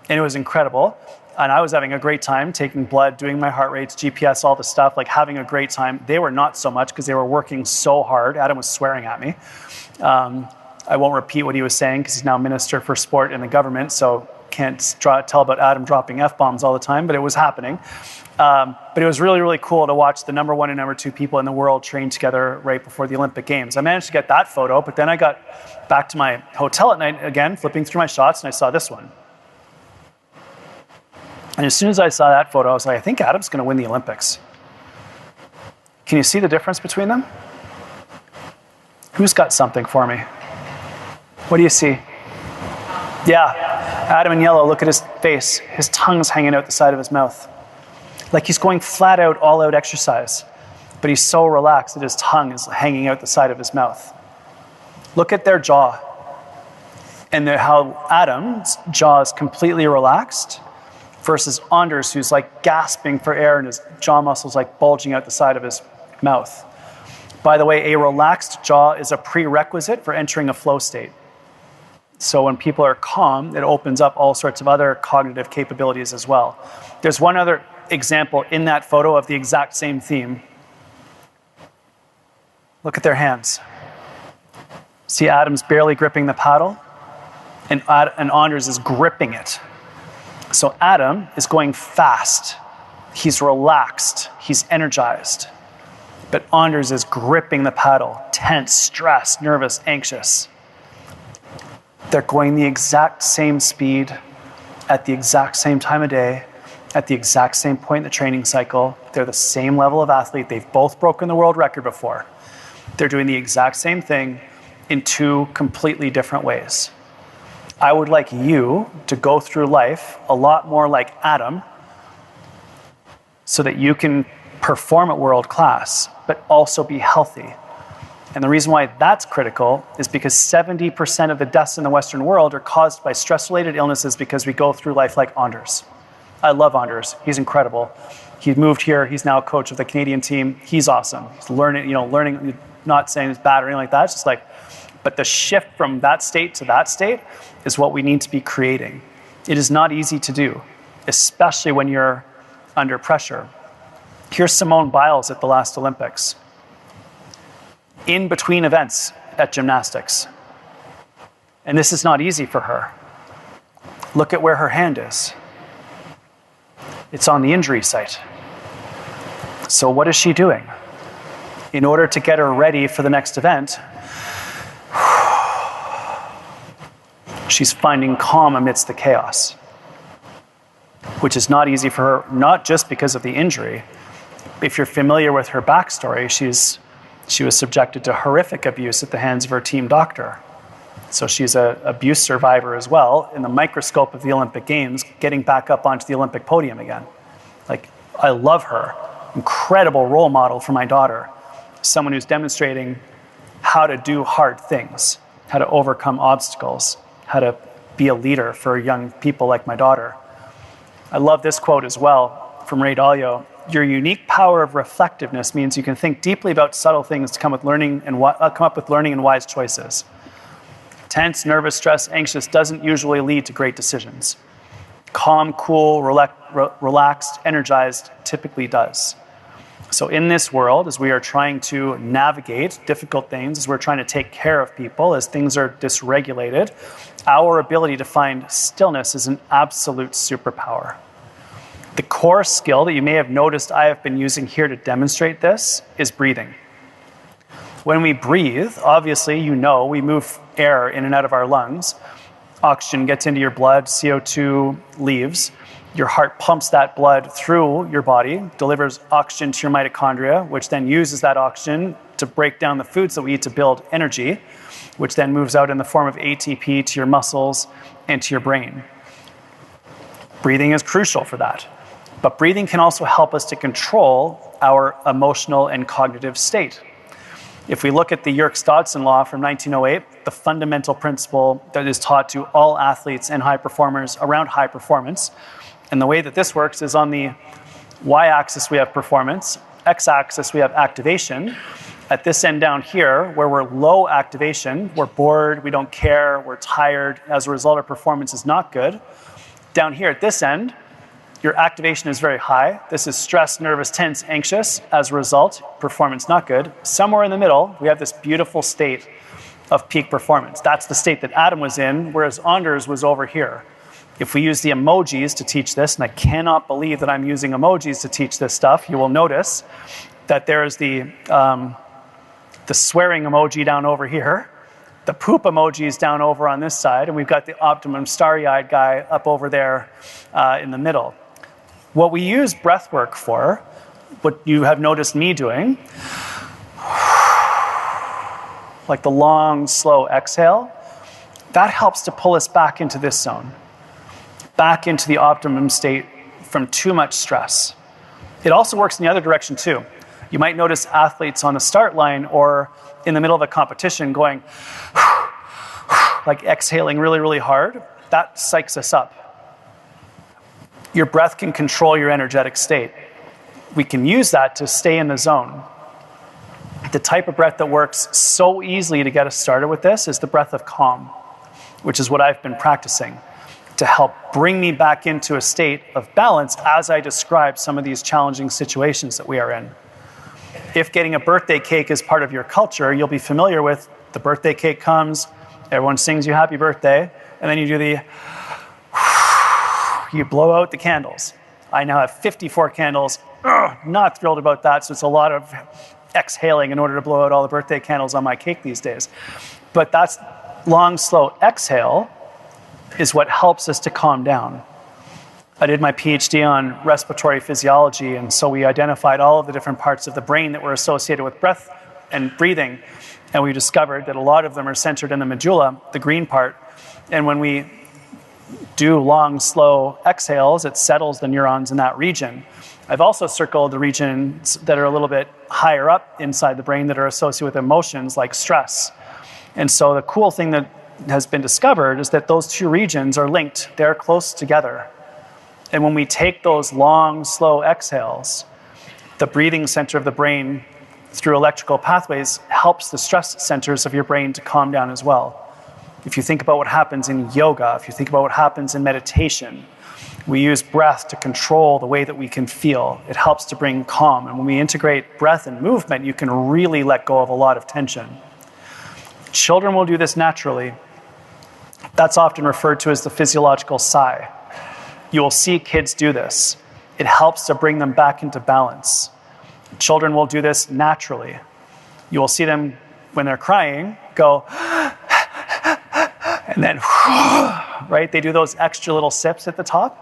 [SPEAKER 3] And it was incredible. And I was having a great time, taking blood, doing my heart rates, GPS, all the stuff, like having a great time. They were not so much because they were working so hard. Adam was swearing at me. I won't repeat what he was saying because he's now Minister for Sport in the government. So can't tell about Adam dropping F-bombs all the time, but it was happening. But it was really, really cool to watch the number 1 and number 2 people in the world train together right before the Olympic Games. I managed to get that photo, but then I got back to my hotel at night again, flipping through my shots, and I saw this one. And as soon as I saw that photo, I was like, I think Adam's going to win the Olympics. Can you see the difference between them? Who's got something for me? What do you see? Yeah, Adam in yellow, look at his face. His tongue's hanging out the side of his mouth. Like he's going flat out, all out exercise. But he's so relaxed that his tongue is hanging out the side of his mouth. Look at their jaw. And how Adam's jaw is completely relaxed versus Anders, who's like gasping for air and his jaw muscles like bulging out the side of his mouth. By the way, a relaxed jaw is a prerequisite for entering a flow state. So when people are calm, it opens up all sorts of other cognitive capabilities as well. There's one other example in that photo of the exact same theme. Look at their hands. See, Adam's barely gripping the paddle, and Anders is gripping it. So Adam is going fast. He's relaxed. He's energized. But Anders is gripping the paddle, tense, stressed, nervous, anxious. They're going the exact same speed at the exact same time of day, at the exact same point in the training cycle. They're the same level of athlete. They've both broken the world record before. They're doing the exact same thing in 2 completely different ways. I would like you to go through life a lot more like Adam so that you can perform at world class, but also be healthy. And the reason why that's critical is because 70% of the deaths in the Western world are caused by stress-related illnesses because we go through life like Anders. I love Anders. He's incredible. He moved here. He's now a coach of the Canadian team. He's awesome. He's learning, not saying it's bad or anything like that. It's just like, but the shift from that state to that state is what we need to be creating. It is not easy to do, especially when you're under pressure. Here's Simone Biles at the last Olympics. In between events at gymnastics. And this is not easy for her. Look at where her hand is. It's on the injury site. So what is she doing? In order to get her ready for the next event, she's finding calm amidst the chaos, which is not easy for her, not just because of the injury. If you're familiar with her backstory, she was subjected to horrific abuse at the hands of her team doctor. So she's an abuse survivor as well, in the microscope of the Olympic Games, getting back up onto the Olympic podium again. Like, I love her. Incredible role model for my daughter. Someone who's demonstrating how to do hard things, how to overcome obstacles, how to be a leader for young people like my daughter. I love this quote as well from Ray Dalio. Your unique power of reflectiveness means you can think deeply about subtle things to come up with learning and wise choices. Tense, nervous, stressed, anxious doesn't usually lead to great decisions. Calm, cool, relaxed, energized typically does. So in this world, as we are trying to navigate difficult things, as we're trying to take care of people, as things are dysregulated, our ability to find stillness is an absolute superpower. The core skill that you may have noticed I have been using here to demonstrate this is breathing. When we breathe, obviously, we move air in and out of our lungs. Oxygen gets into your blood, CO2 leaves. Your heart pumps that blood through your body, delivers oxygen to your mitochondria, which then uses that oxygen to break down the foods that we eat to build energy, which then moves out in the form of ATP to your muscles and to your brain. Breathing is crucial for that. But breathing can also help us to control our emotional and cognitive state. If we look at the Yerkes-Dodson law from 1908, the fundamental principle that is taught to all athletes and high performers around high performance, and the way that this works is on the y-axis we have performance, x-axis, we have activation. At this end down here, where we're low activation, we're bored, we don't care, we're tired. As a result, our performance is not good. Down here at this end, your activation is very high. This is stressed, nervous, tense, anxious. As a result, performance not good. Somewhere in the middle, we have this beautiful state of peak performance. That's the state that Adam was in, whereas Anders was over here. If we use the emojis to teach this, and I cannot believe that I'm using emojis to teach this stuff, you will notice that there is the swearing emoji down over here, the poop emoji is down over on this side, and we've got the optimum starry-eyed guy up over there in the middle. What we use breath work for, what you have noticed me doing, like the long, slow exhale, that helps to pull us back into this zone, back into the optimum state from too much stress. It also works in the other direction too. You might notice athletes on the start line or in the middle of a competition going, like exhaling really, really hard. That psychs us up. Your breath can control your energetic state. We can use that to stay in the zone. The type of breath that works so easily to get us started with this is the breath of calm, which is what I've been practicing to help bring me back into a state of balance as I describe some of these challenging situations that we are in. If getting a birthday cake is part of your culture, you'll be familiar with the birthday cake comes, everyone sings you happy birthday, and then you do the, you blow out the candles. I now have 54 candles, not thrilled about that, so it's a lot of exhaling in order to blow out all the birthday candles on my cake these days. But that's long, slow exhale is what helps us to calm down. I did my PhD on respiratory physiology, and so we identified all of the different parts of the brain that were associated with breath and breathing, and we discovered that a lot of them are centered in the medulla, the green part, and when we do long, slow exhales, it settles the neurons in that region. I've also circled the regions that are a little bit higher up inside the brain that are associated with emotions like stress. And so the cool thing that has been discovered is that those two regions are linked. They're close together. And when we take those long, slow exhales, the breathing center of the brain through electrical pathways helps the stress centers of your brain to calm down as well. If you think about what happens in yoga, if you think about what happens in meditation, we use breath to control the way that we can feel. It helps to bring calm. And when we integrate breath and movement, you can really let go of a lot of tension. Children will do this naturally. That's often referred to as the physiological sigh. You will see kids do this. It helps to bring them back into balance. Children will do this naturally. You will see them, when they're crying, go, and then, right? They do those extra little sips at the top.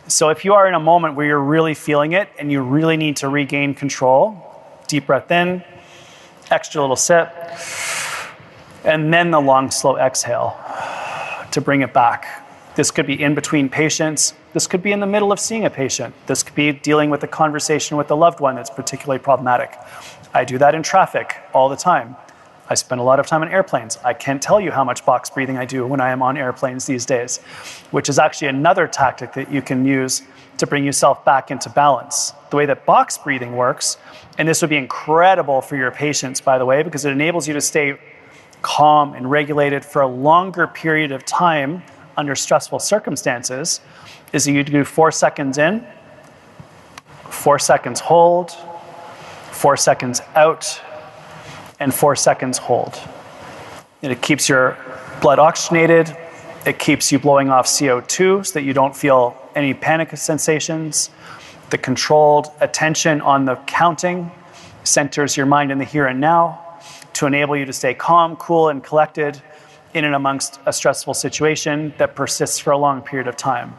[SPEAKER 3] So if you are in a moment where you're really feeling it and you really need to regain control, deep breath in, extra little sip, and then the long, slow exhale to bring it back. This could be in between patients. This could be in the middle of seeing a patient. This could be dealing with a conversation with a loved one that's particularly problematic. I do that in traffic all the time. I spend a lot of time on airplanes. I can't tell you how much box breathing I do when I am on airplanes these days, which is actually another tactic that you can use to bring yourself back into balance. The way that box breathing works, and this would be incredible for your patients, by the way, because it enables you to stay calm and regulated for a longer period of time under stressful circumstances, is that you do 4 seconds in, 4 seconds hold, 4 seconds out, and 4 seconds hold. And it keeps your blood oxygenated. It keeps you blowing off CO2 so that you don't feel any panic sensations. The controlled attention on the counting centers your mind in the here and now to enable you to stay calm, cool, and collected in and amongst a stressful situation that persists for a long period of time.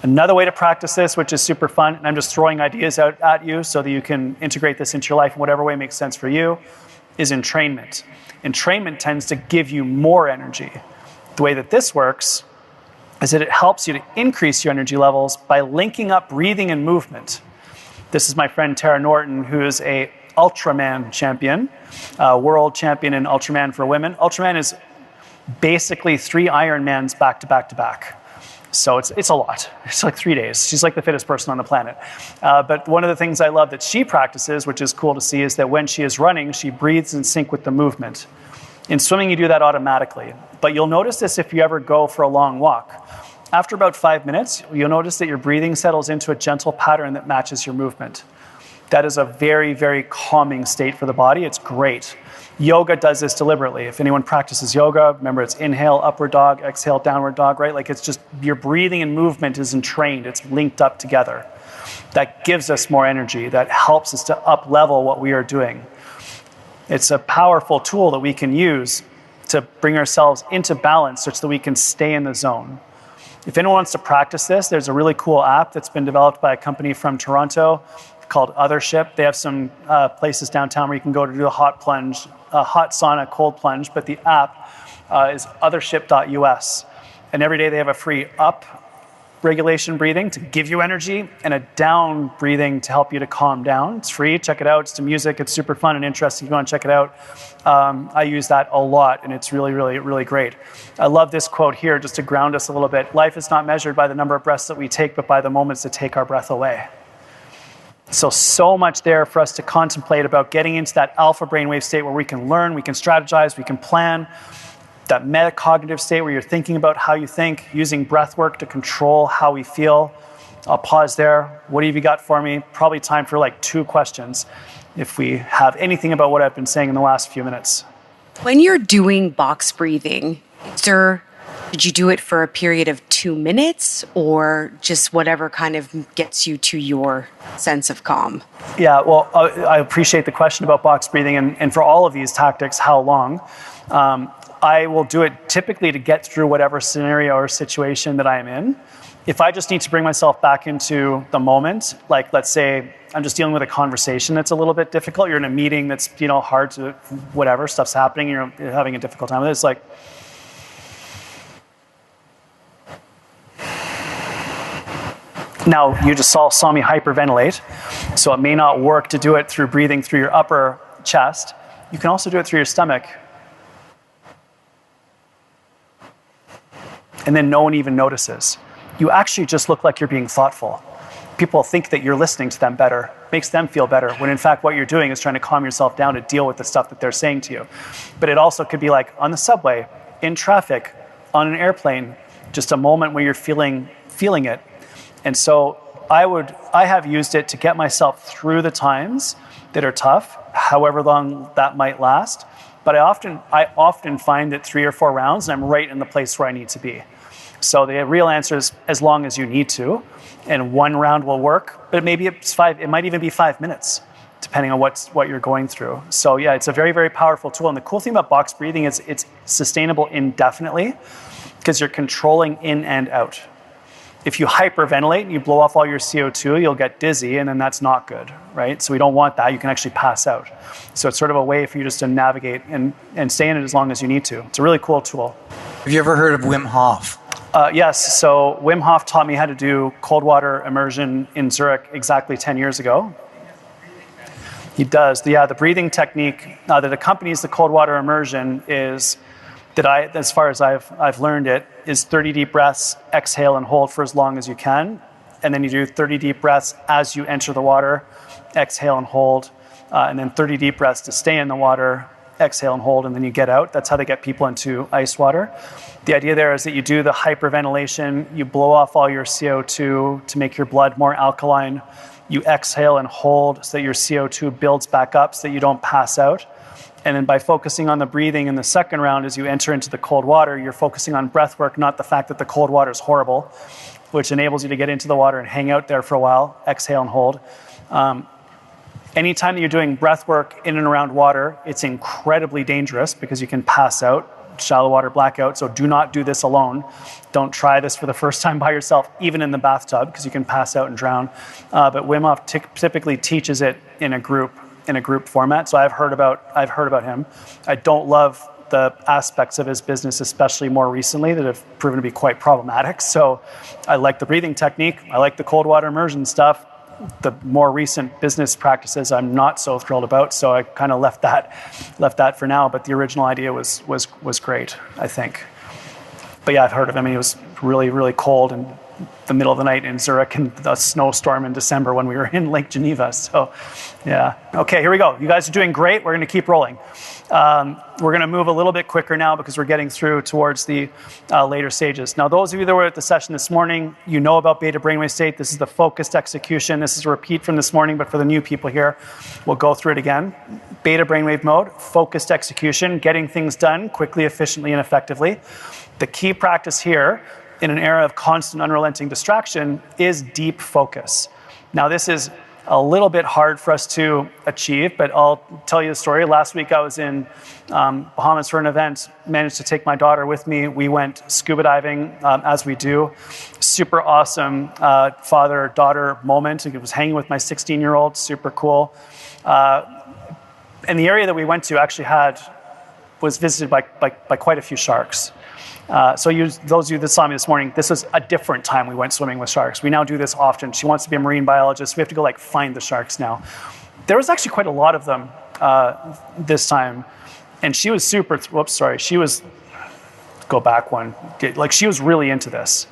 [SPEAKER 3] Another way to practice this, which is super fun, and I'm just throwing ideas out at you so that you can integrate this into your life in whatever way makes sense for you, is entrainment. Entrainment tends to give you more energy. The way that this works is that it helps you to increase your energy levels by linking up breathing and movement. This is my friend Tara Norton, who is a Ultraman champion, world champion in Ultraman for women. Ultraman is basically 3 Ironmans back to back to back. So it's a lot. It's like 3 days. She's like the fittest person on the planet. But one of the things I love that she practices, which is cool to see, is that when she is running, she breathes in sync with the movement. In swimming, you do that automatically. But you'll notice this if you ever go for a long walk. After about 5 minutes, you'll notice that your breathing settles into a gentle pattern that matches your movement. That is a very, very calming state for the body. It's great. Yoga does this deliberately. If anyone practices yoga, remember it's inhale, upward dog, exhale, downward dog, right? Like it's just your breathing and movement is entrained. It's linked up together. That gives us more energy. That helps us to up-level what we are doing. It's a powerful tool that we can use to bring ourselves into balance such that we can stay in the zone. If anyone wants to practice this, there's a really cool app that's been developed by a company from Toronto called Othership. They have some places downtown where you can go to do a hot plunge, a hot sauna, cold plunge, but the app is othership.us. And every day they have a free up regulation breathing to give you energy and a down breathing to help you to calm down. It's free. Check it out. It's to music. It's super fun and interesting. You want to check it out. I use that a lot, and it's really, really, really great. I love this quote here just to ground us a little bit. Life is not measured by the number of breaths that we take, but by the moments that take our breath away. So much there for us to contemplate about getting into that alpha brainwave state where we can learn, we can strategize, we can plan. That metacognitive state where you're thinking about how you think, using breath work to control how we feel. I'll pause there. What have you got for me? Probably time for like 2 questions if we have anything about what I've been saying in the last few minutes.
[SPEAKER 8] When you're doing box breathing, did you do it for a period of 2 minutes or just whatever kind of gets you to your sense of calm?
[SPEAKER 3] Yeah, well, I appreciate the question about box breathing and for all of these tactics, how long? I will do it typically to get through whatever scenario or situation that I am in. If I just need to bring myself back into the moment, like let's say I'm just dealing with a conversation that's a little bit difficult, you're in a meeting that's hard to, whatever, stuff's happening, you're having a difficult time with it, it's like, now you just saw me hyperventilate, so it may not work to do it through breathing through your upper chest. You can also do it through your stomach. And then no one even notices. You actually just look like you're being thoughtful. People think that you're listening to them better, makes them feel better, when in fact what you're doing is trying to calm yourself down to deal with the stuff that they're saying to you. But it also could be like on the subway, in traffic, on an airplane, just a moment where you're feeling it. And so I have used it to get myself through the times that are tough, however long that might last. But I often find that 3 or 4 rounds and I'm right in the place where I need to be. So the real answer is as long as you need to, and 1 round will work, but maybe it might even be 5 minutes, depending on what you're going through. So yeah, it's a very, very powerful tool. And the cool thing about box breathing is it's sustainable indefinitely because you're controlling in and out. If you hyperventilate and you blow off all your CO2, you'll get dizzy, and then that's not good, right? So we don't want that. You can actually pass out. So it's sort of a way for you just to navigate and stay in it as long as you need to. It's a really cool tool.
[SPEAKER 9] Have you ever heard of Wim Hof?
[SPEAKER 3] Yes. So Wim Hof taught me how to do cold water immersion in Zurich exactly 10 years ago. He does. Yeah, the breathing technique that accompanies the cold water immersion is as far as I've learned it, is 30 deep breaths, exhale and hold for as long as you can. And then you do 30 deep breaths as you enter the water, exhale and hold. And then 30 deep breaths to stay in the water, exhale and hold, and then you get out. That's how they get people into ice water. The idea there is that you do the hyperventilation, you blow off all your CO2 to make your blood more alkaline. You exhale and hold so that your CO2 builds back up so that you don't pass out. And then by focusing on the breathing in the second round as you enter into the cold water, you're focusing on breath work, not the fact that the cold water is horrible, which enables you to get into the water and hang out there for a while, exhale and hold. Anytime that you're doing breath work in and around water, it's incredibly dangerous because you can pass out, shallow water blackout, so do not do this alone. Don't try this for the first time by yourself, even in the bathtub, because you can pass out and drown. But Wim Hof typically teaches it in a group format, so I've heard about him. I don't love the aspects of his business, especially more recently, that have proven to be quite problematic. So I like the breathing technique. I like the cold water immersion stuff. The more recent business practices I'm not so thrilled about, so I kind of left that for now. But the original idea was great, I think. But yeah, I've heard of him. It was really, really cold in the middle of the night in Zurich and a snowstorm in December when we were in Lake Geneva. So yeah. Okay, here we go. You guys are doing great. We're going to keep rolling. We're going to move a little bit quicker now because we're getting through towards the later stages. Now, those of you that were at the session this morning, you know about beta brainwave state. This is the focused execution. This is a repeat from this morning, but for the new people here, we'll go through it again. Beta brainwave mode, focused execution, getting things done quickly, efficiently, and effectively. The key practice here in an era of constant unrelenting distraction is deep focus. Now, this is a little bit hard for us to achieve, but I'll tell you the story. Last week I was in Bahamas for an event, managed to take my daughter with me. We went scuba diving, as we do. Super awesome father-daughter moment. I was hanging with my 16-year-old, super cool. And the area that we went to actually was visited by quite a few sharks. So those of you that saw me this morning, this was a different time we went swimming with sharks. We now do this often. She wants to be a marine biologist. We have to go find the sharks now. There was actually quite a lot of them this time. And she was go back one. She was really into this.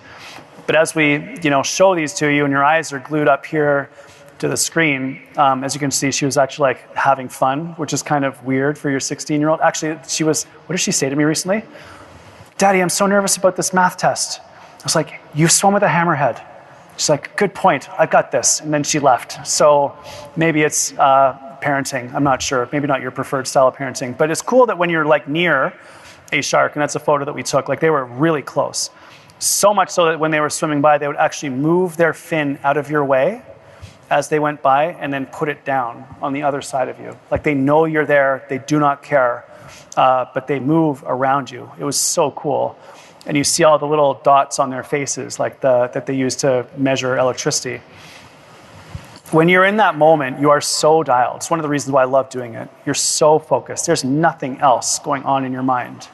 [SPEAKER 3] But as we, show these to you and your eyes are glued up here to the screen, as you can see, she was actually having fun, which is kind of weird for your 16-year-old. Actually, what did she say to me recently? Daddy, I'm so nervous about this math test. I was like, you swim with a hammerhead. She's like, good point, I've got this. And then she left. So maybe it's parenting, I'm not sure. Maybe not your preferred style of parenting. But it's cool that when you're near a shark, and that's a photo that we took, they were really close. So much so that when they were swimming by, they would actually move their fin out of your way as they went by and then put it down on the other side of you. They know you're there, they do not care. But they move around you. It was so cool. And you see all the little dots on their faces that they use to measure electricity. When you're in that moment, you are so dialed. It's one of the reasons why I love doing it. You're so focused. There's nothing else going on in your mind.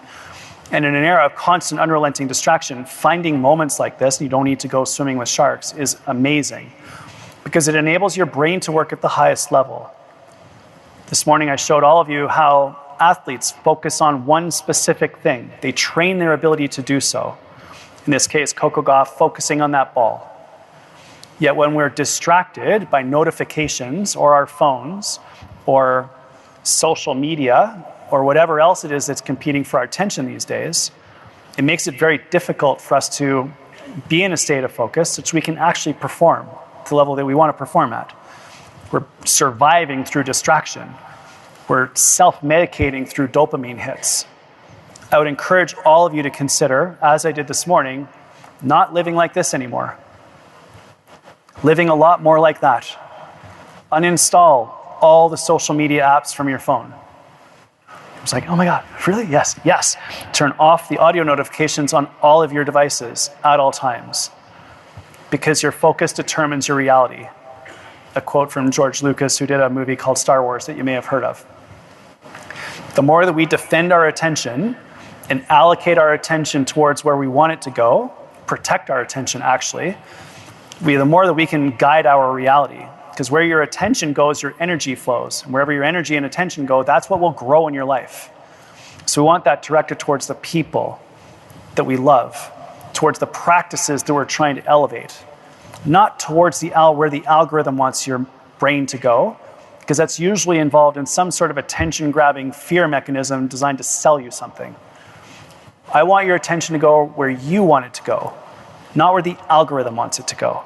[SPEAKER 3] And in an era of constant unrelenting distraction, finding moments like this, and you don't need to go swimming with sharks, is amazing. Because it enables your brain to work at the highest level. This morning I showed all of you how athletes focus on one specific thing. They train their ability to do so. In this case, Coco Gauff focusing on that ball. Yet when we're distracted by notifications or our phones or social media or whatever else it is that's competing for our attention these days, it makes it very difficult for us to be in a state of focus so we can actually perform to the level that we want to perform at. We're surviving through distraction. We're self-medicating through dopamine hits. I would encourage all of you to consider, as I did this morning, not living like this anymore. Living a lot more like that. Uninstall all the social media apps from your phone. I was oh my God, really? Yes. Turn off the audio notifications on all of your devices at all times. Because your focus determines your reality. A quote from George Lucas, who did a movie called Star Wars that you may have heard of. The more that we defend our attention and allocate our attention towards where we want it to go, protect our attention actually, the more that we can guide our reality. Because where your attention goes, your energy flows. And wherever your energy and attention go, that's what will grow in your life. So we want that directed towards the people that we love, towards the practices that we're trying to elevate, not towards where the algorithm wants your brain to go, because that's usually involved in some sort of attention-grabbing fear mechanism designed to sell you something. I want your attention to go where you want it to go, not where the algorithm wants it to go.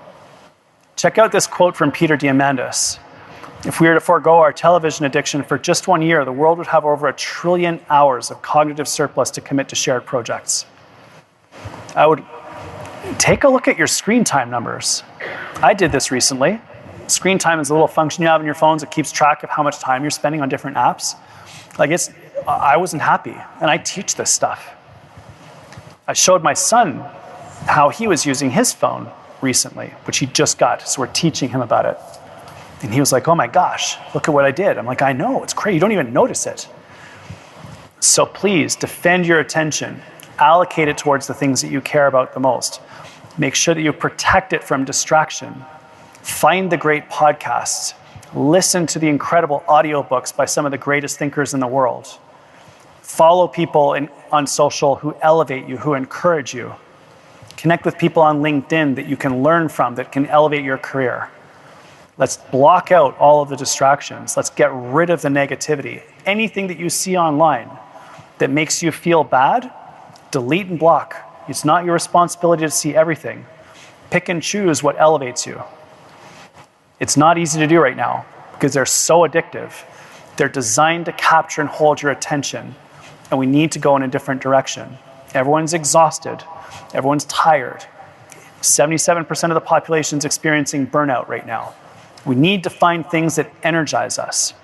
[SPEAKER 3] Check out this quote from Peter Diamandis. If we were to forego our television addiction for just 1 year, the world would have over 1 trillion hours of cognitive surplus to commit to shared projects. I would take a look at your screen time numbers. I did this recently. Screen time is a little function you have in your phones that keeps track of how much time you're spending on different apps. I wasn't happy, and I teach this stuff. I showed my son how he was using his phone recently, which he just got, so we're teaching him about it. And he was like, oh my gosh, look at what I did. I'm like, I know, it's crazy, you don't even notice it. So please, defend your attention. Allocate it towards the things that you care about the most. Make sure that you protect it from distraction. Find the great podcasts. Listen to the incredible audiobooks by some of the greatest thinkers in the world. Follow people on social who elevate you, who encourage you. Connect with people on LinkedIn that you can learn from, that can elevate your career. Let's block out all of the distractions. Let's get rid of the negativity. Anything that you see online that makes you feel bad, delete and block. It's not your responsibility to see everything. Pick and choose what elevates you. It's not easy to do right now because they're so addictive. They're designed to capture and hold your attention, and we need to go in a different direction. Everyone's exhausted. Everyone's tired. 77% of the population is experiencing burnout right now. We need to find things that energize us.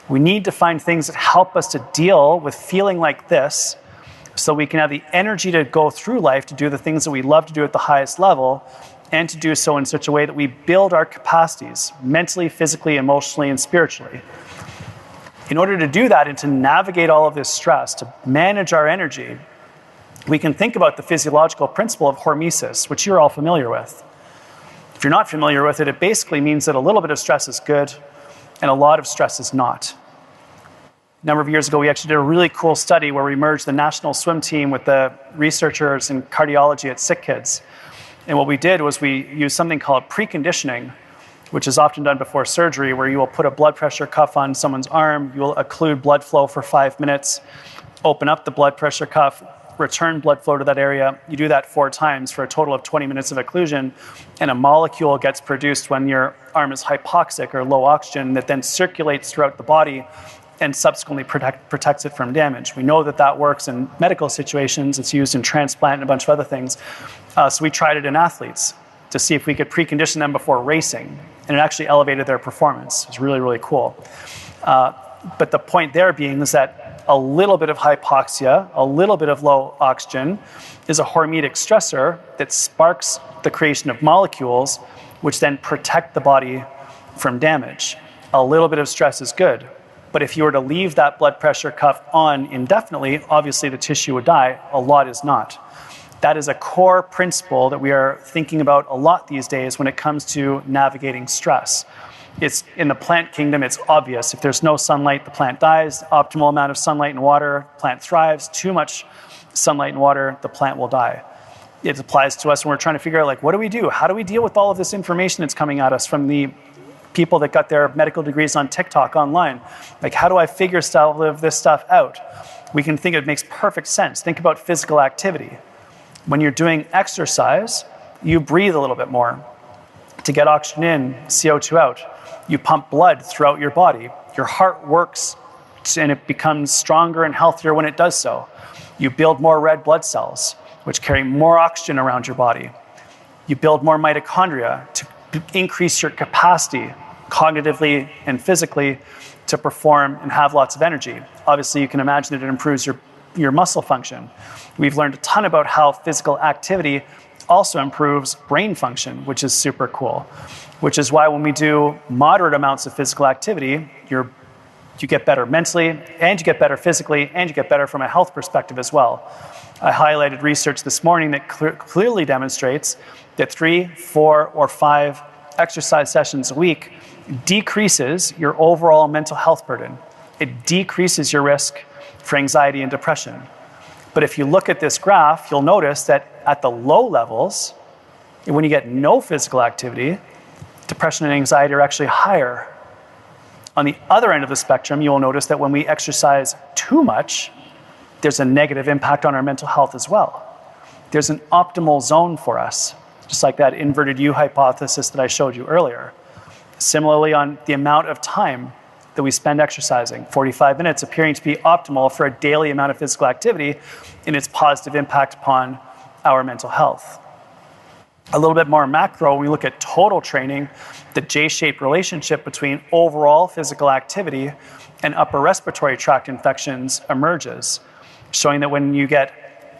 [SPEAKER 3] We need to find things that help us to deal with feeling like this so we can have the energy to go through life to do the things that we love to do at the highest level, and to do so in such a way that we build our capacities mentally, physically, emotionally, and spiritually. In order to do that and to navigate all of this stress, to manage our energy, we can think about the physiological principle of hormesis, which you're all familiar with. If you're not familiar with it, it basically means that a little bit of stress is good and a lot of stress is not. A number of years ago, we actually did a really cool study where we merged the national swim team with the researchers in cardiology at Sick Kids. And what we did was we used something called preconditioning, which is often done before surgery, where you will put a blood pressure cuff on someone's arm, you will occlude blood flow for 5 minutes, open up the blood pressure cuff, return blood flow to that area. You do that 4 times for a total of 20 minutes of occlusion, and a molecule gets produced when your arm is hypoxic or low oxygen that then circulates throughout the body and subsequently protects it from damage. We know that that works in medical situations. It's used in transplant and a bunch of other things. So we tried it in athletes to see if we could precondition them before racing, and it actually elevated their performance. It was really, really cool. But the point there being is that a little bit of hypoxia, a little bit of low oxygen is a hormetic stressor that sparks the creation of molecules which then protect the body from damage. A little bit of stress is good. But if you were to leave that blood pressure cuff on indefinitely, obviously the tissue would die. A lot is not. That is a core principle that we are thinking about a lot these days when it comes to navigating stress. It's in the plant kingdom, it's obvious. If there's no sunlight, the plant dies. Optimal amount of sunlight and water, plant thrives. Too much sunlight and water, the plant will die. It applies to us when we're trying to figure out, like, what do we do? How do we deal with all of this information that's coming at us from the people that got their medical degrees on TikTok online? Like, how do I figure all of this stuff out? We can think it makes perfect sense. Think about physical activity. When you're doing exercise, you breathe a little bit more to get oxygen in, CO2 out. You pump blood throughout your body. Your heart works and it becomes stronger and healthier when it does so. You build more red blood cells, which carry more oxygen around your body. You build more mitochondria to increase your capacity cognitively and physically to perform and have lots of energy. Obviously, you can imagine that it improves your muscle function. We've learned a ton about how physical activity also improves brain function, which is super cool. Which is why when we do moderate amounts of physical activity, you get better mentally, and you get better physically, and you get better from a health perspective as well. I highlighted research this morning that clearly demonstrates that 3, 4, or 5 exercise sessions a week decreases your overall mental health burden. It decreases your risk for anxiety and depression. But if you look at this graph, you'll notice that at the low levels, when you get no physical activity, depression and anxiety are actually higher. On the other end of the spectrum, you will notice that when we exercise too much, there's a negative impact on our mental health as well. There's an optimal zone for us, just like that inverted U hypothesis that I showed you earlier. Similarly, on the amount of time that we spend exercising, 45 minutes appearing to be optimal for a daily amount of physical activity in its positive impact upon our mental health. A little bit more macro, when we look at total training, the J-shaped relationship between overall physical activity and upper respiratory tract infections emerges, showing that when you get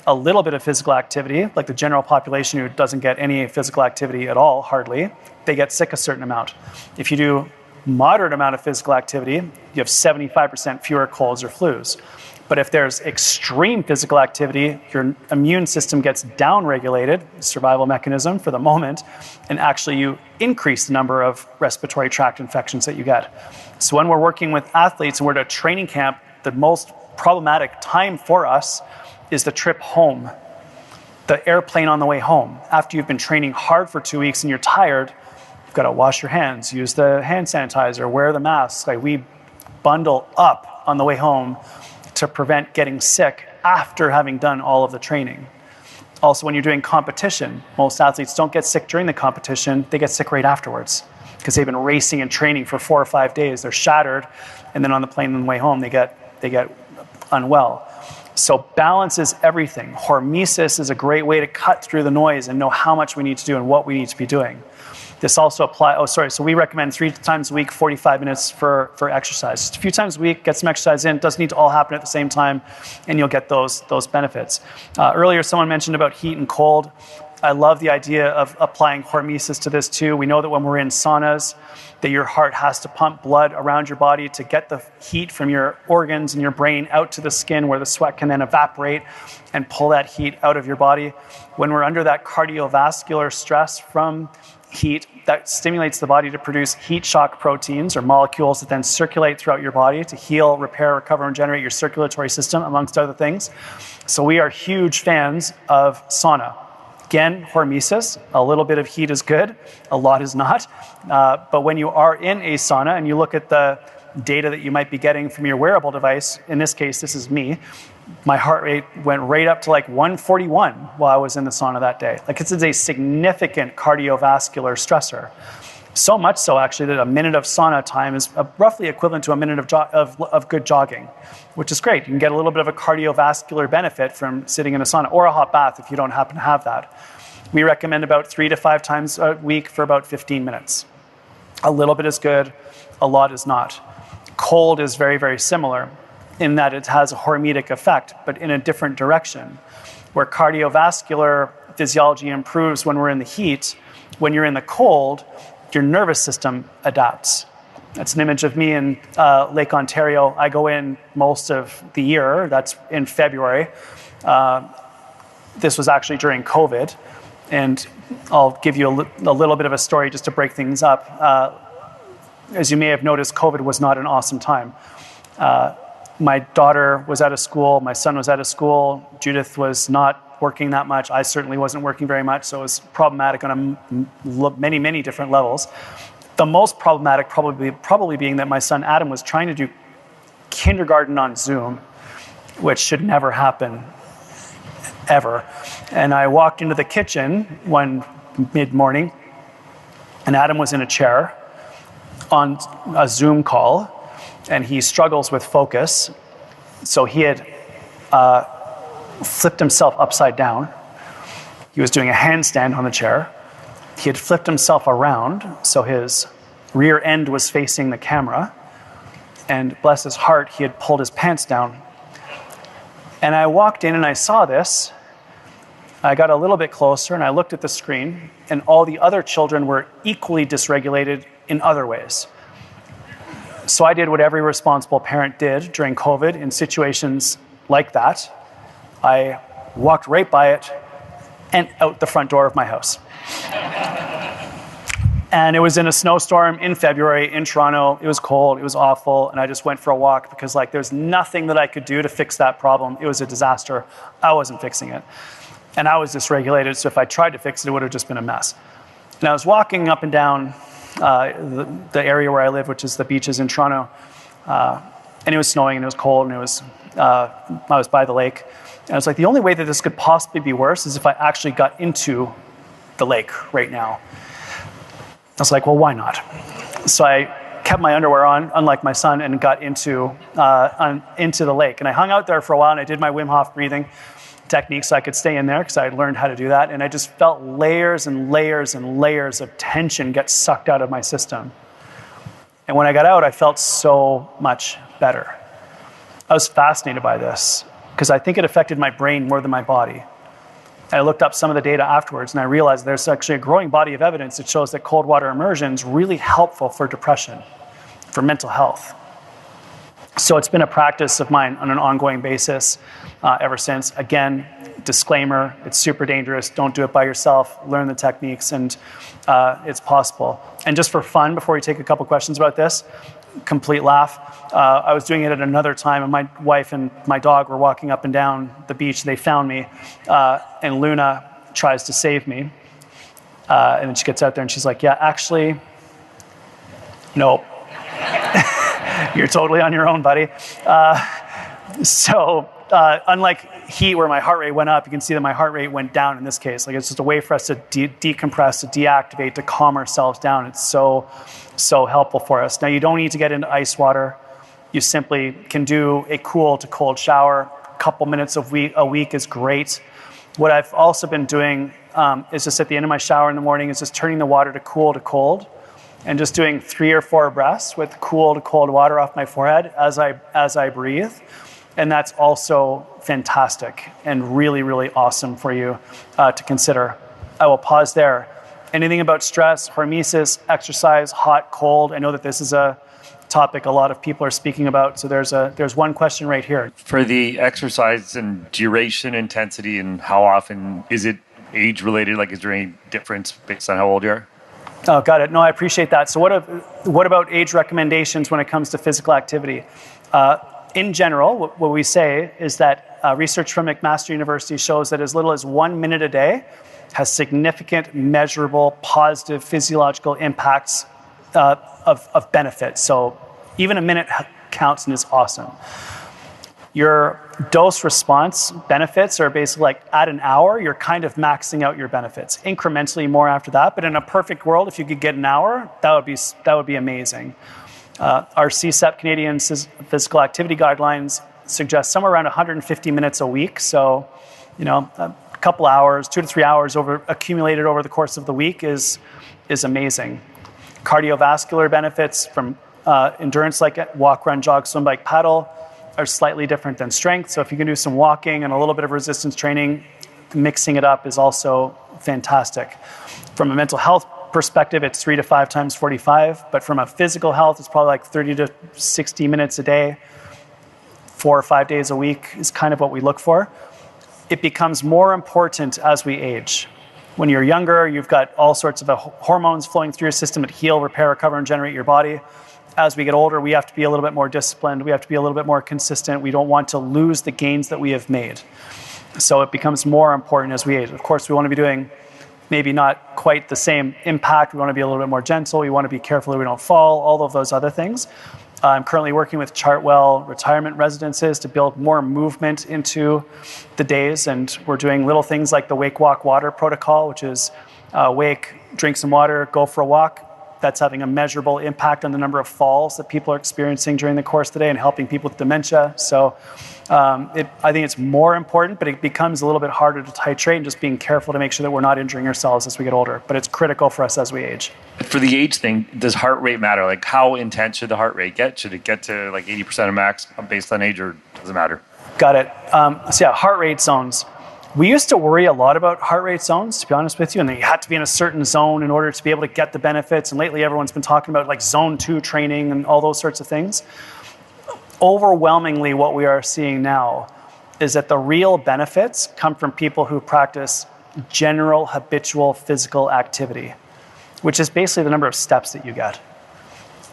[SPEAKER 3] a little bit of physical activity, like the general population who doesn't get any physical activity at all, hardly, they get sick a certain amount. If you do moderate amount of physical activity, you have 75% fewer colds or flus. But if there's extreme physical activity, your immune system gets downregulated, survival mechanism for the moment, and actually you increase the number of respiratory tract infections that you get. So when we're working with athletes and we're at a training camp, the most problematic time for us is the trip home, the airplane on the way home. After you've been training hard for 2 weeks and you're tired, you've got to wash your hands, use the hand sanitizer, wear the mask. Like, we bundle up on the way home to prevent getting sick after having done all of the training. Also, when you're doing competition, most athletes don't get sick during the competition, they get sick right afterwards because they've been racing and training for 4 or 5 days. They're shattered, and then on the plane on the way home, they get unwell. So balance is everything. Hormesis is a great way to cut through the noise and know how much we need to do and what we need to be doing. This also applies, so we recommend 3 times a week, 45 minutes for exercise. Just a few times a week, get some exercise in. It doesn't need to all happen at the same time, and you'll get those benefits. Earlier, someone mentioned about heat and cold. I love the idea of applying hormesis to this too. We know that when we're in saunas, that your heart has to pump blood around your body to get the heat from your organs and your brain out to the skin, where the sweat can then evaporate and pull that heat out of your body. When we're under that cardiovascular stress from heat, that stimulates the body to produce heat shock proteins, or molecules that then circulate throughout your body to heal, repair, recover, and regenerate your circulatory system, amongst other things. So we are huge fans of sauna. Again, hormesis, a little bit of heat is good, a lot is not. But when you are in a sauna and you look at the data that you might be getting from your wearable device, in this case, this is me, my heart rate went right up to like 141 while I was in the sauna that day. Like, this is a significant cardiovascular stressor. So much so, actually, that a minute of sauna time is roughly equivalent to a minute of good jogging, which is great. You can get a little bit of a cardiovascular benefit from sitting in a sauna, or a hot bath if you don't happen to have that. We recommend about 3 to 5 times a week for about 15 minutes. A little bit is good, a lot is not. Cold is very, very similar in that it has a hormetic effect, but in a different direction. Where cardiovascular physiology improves when we're in the heat, when you're in the cold, your nervous system adapts. That's an image of me in Lake Ontario. I go in most of the year. That's in February. This was actually during COVID. And I'll give you a little bit of a story just to break things up. As you may have noticed, COVID was not an awesome time. My daughter was out of school. My son was out of school. Judith was not working that much. I certainly wasn't working very much, so it was problematic on many, many different levels. The most problematic probably being that my son Adam was trying to do kindergarten on Zoom, which should never happen, ever. And I walked into the kitchen one mid-morning, and Adam was in a chair on a Zoom call, and he struggles with focus. So he had flipped himself upside down. He was doing a handstand on the chair. He had flipped himself around, so his rear end was facing the camera. And bless his heart, he had pulled his pants down. And I walked in and I saw this. I got a little bit closer and I looked at the screen, and all the other children were equally dysregulated in other ways. So I did what every responsible parent did during COVID in situations like that. I walked right by it and out the front door of my house. And it was in a snowstorm in February in Toronto. It was cold, it was awful, and I just went for a walk because there's nothing that I could do to fix that problem. It was a disaster. I wasn't fixing it. And I was dysregulated, so if I tried to fix it, it would have just been a mess. And I was walking up and down the area where I live, which is the beaches in Toronto, and it was snowing and it was cold, and I was by the lake. And I was like, the only way that this could possibly be worse is if I actually got into the lake right now. I was like, well, why not? So I kept my underwear on, unlike my son, and got into the lake. And I hung out there for a while, and I did my Wim Hof breathing technique so I could stay in there because I had learned how to do that. And I just felt layers and layers and layers of tension get sucked out of my system. And when I got out, I felt so much better. I was fascinated by this because I think it affected my brain more than my body. I looked up some of the data afterwards, and I realized there's actually a growing body of evidence that shows that cold water immersion is really helpful for depression, for mental health. So it's been a practice of mine on an ongoing basis ever since. Again, disclaimer, it's super dangerous. Don't do it by yourself. Learn the techniques, and it's possible. And just for fun, before we take a couple questions about this, complete laugh. I was doing it at another time, and my wife and my dog were walking up and down the beach. They found me, and Luna tries to save me. And then she gets out there and she's like, yeah, actually, no. You're totally on your own, buddy. So unlike heat, where my heart rate went up, you can see that my heart rate went down in this case. Like, it's just a way for us to decompress, to deactivate, to calm ourselves down. It's so helpful for us. Now, you don't need to get into ice water. You simply can do a cool to cold shower. A couple minutes a week is great. What I've also been doing is just at the end of my shower in the morning is just turning the water to cool to cold, and just doing 3 or 4 breaths with cool to cold water off my forehead as I breathe. And that's also fantastic and really, really awesome for you to consider. I will pause there. Anything about stress, hormesis, exercise, hot, cold? I know that this is a topic a lot of people are speaking about. So there's one question right here.
[SPEAKER 2] For the exercise and duration, intensity, and how often, is it age related? Like, is there any difference based on how old you are?
[SPEAKER 3] Oh, got it. No, I appreciate that. So what about age recommendations when it comes to physical activity? In general, what we say is that research from McMaster University shows that as little as 1 minute a day has significant, measurable, positive physiological impacts of benefit. So even a minute counts and is awesome. Your dose response benefits are basically like at an hour, you're kind of maxing out your benefits. Incrementally more after that, but in a perfect world, if you could get an hour, that would be amazing. Our CSEP, Canadian Physical Activity Guidelines, suggest somewhere around 150 minutes a week. So, a couple hours, 2 to 3 hours accumulated over the course of the week is amazing. Cardiovascular benefits from endurance, like walk, run, jog, swim, bike, paddle, are slightly different than strength. So if you can do some walking and a little bit of resistance training, mixing it up is also fantastic. From a mental health perspective, it's 3 to 5 times 45, but from a physical health, it's probably like 30 to 60 minutes a day, 4 or 5 days a week is kind of what we look for. It becomes more important as we age. When you're younger, you've got all sorts of hormones flowing through your system that heal, repair, recover, and generate your body. As we get older, we have to be a little bit more disciplined. We have to be a little bit more consistent. We don't want to lose the gains that we have made. So it becomes more important as we age. Of course, we want to be doing maybe not quite the same impact. We want to be a little bit more gentle. We want to be careful that we don't fall, all of those other things. I'm currently working with Chartwell retirement residences to build more movement into the days. And we're doing little things like the Wake, Walk, Water protocol, which is wake, drink some water, go for a walk. That's having a measurable impact on the number of falls that people are experiencing during the course of the day and helping people with dementia. So I think it's more important, but it becomes a little bit harder to titrate, and just being careful to make sure that we're not injuring ourselves as we get older. But it's critical for us as we age.
[SPEAKER 2] For the age thing, does heart rate matter? Like, how intense should the heart rate get? Should it get to like 80% of max based on age, or does it matter?
[SPEAKER 3] Got it. So yeah, heart rate zones. We used to worry a lot about heart rate zones, to be honest with you, and you had to be in a certain zone in order to be able to get the benefits. And lately, everyone's been talking about like zone 2 training and all those sorts of things. Overwhelmingly, what we are seeing now is that the real benefits come from people who practice general habitual physical activity, which is basically the number of steps that you get.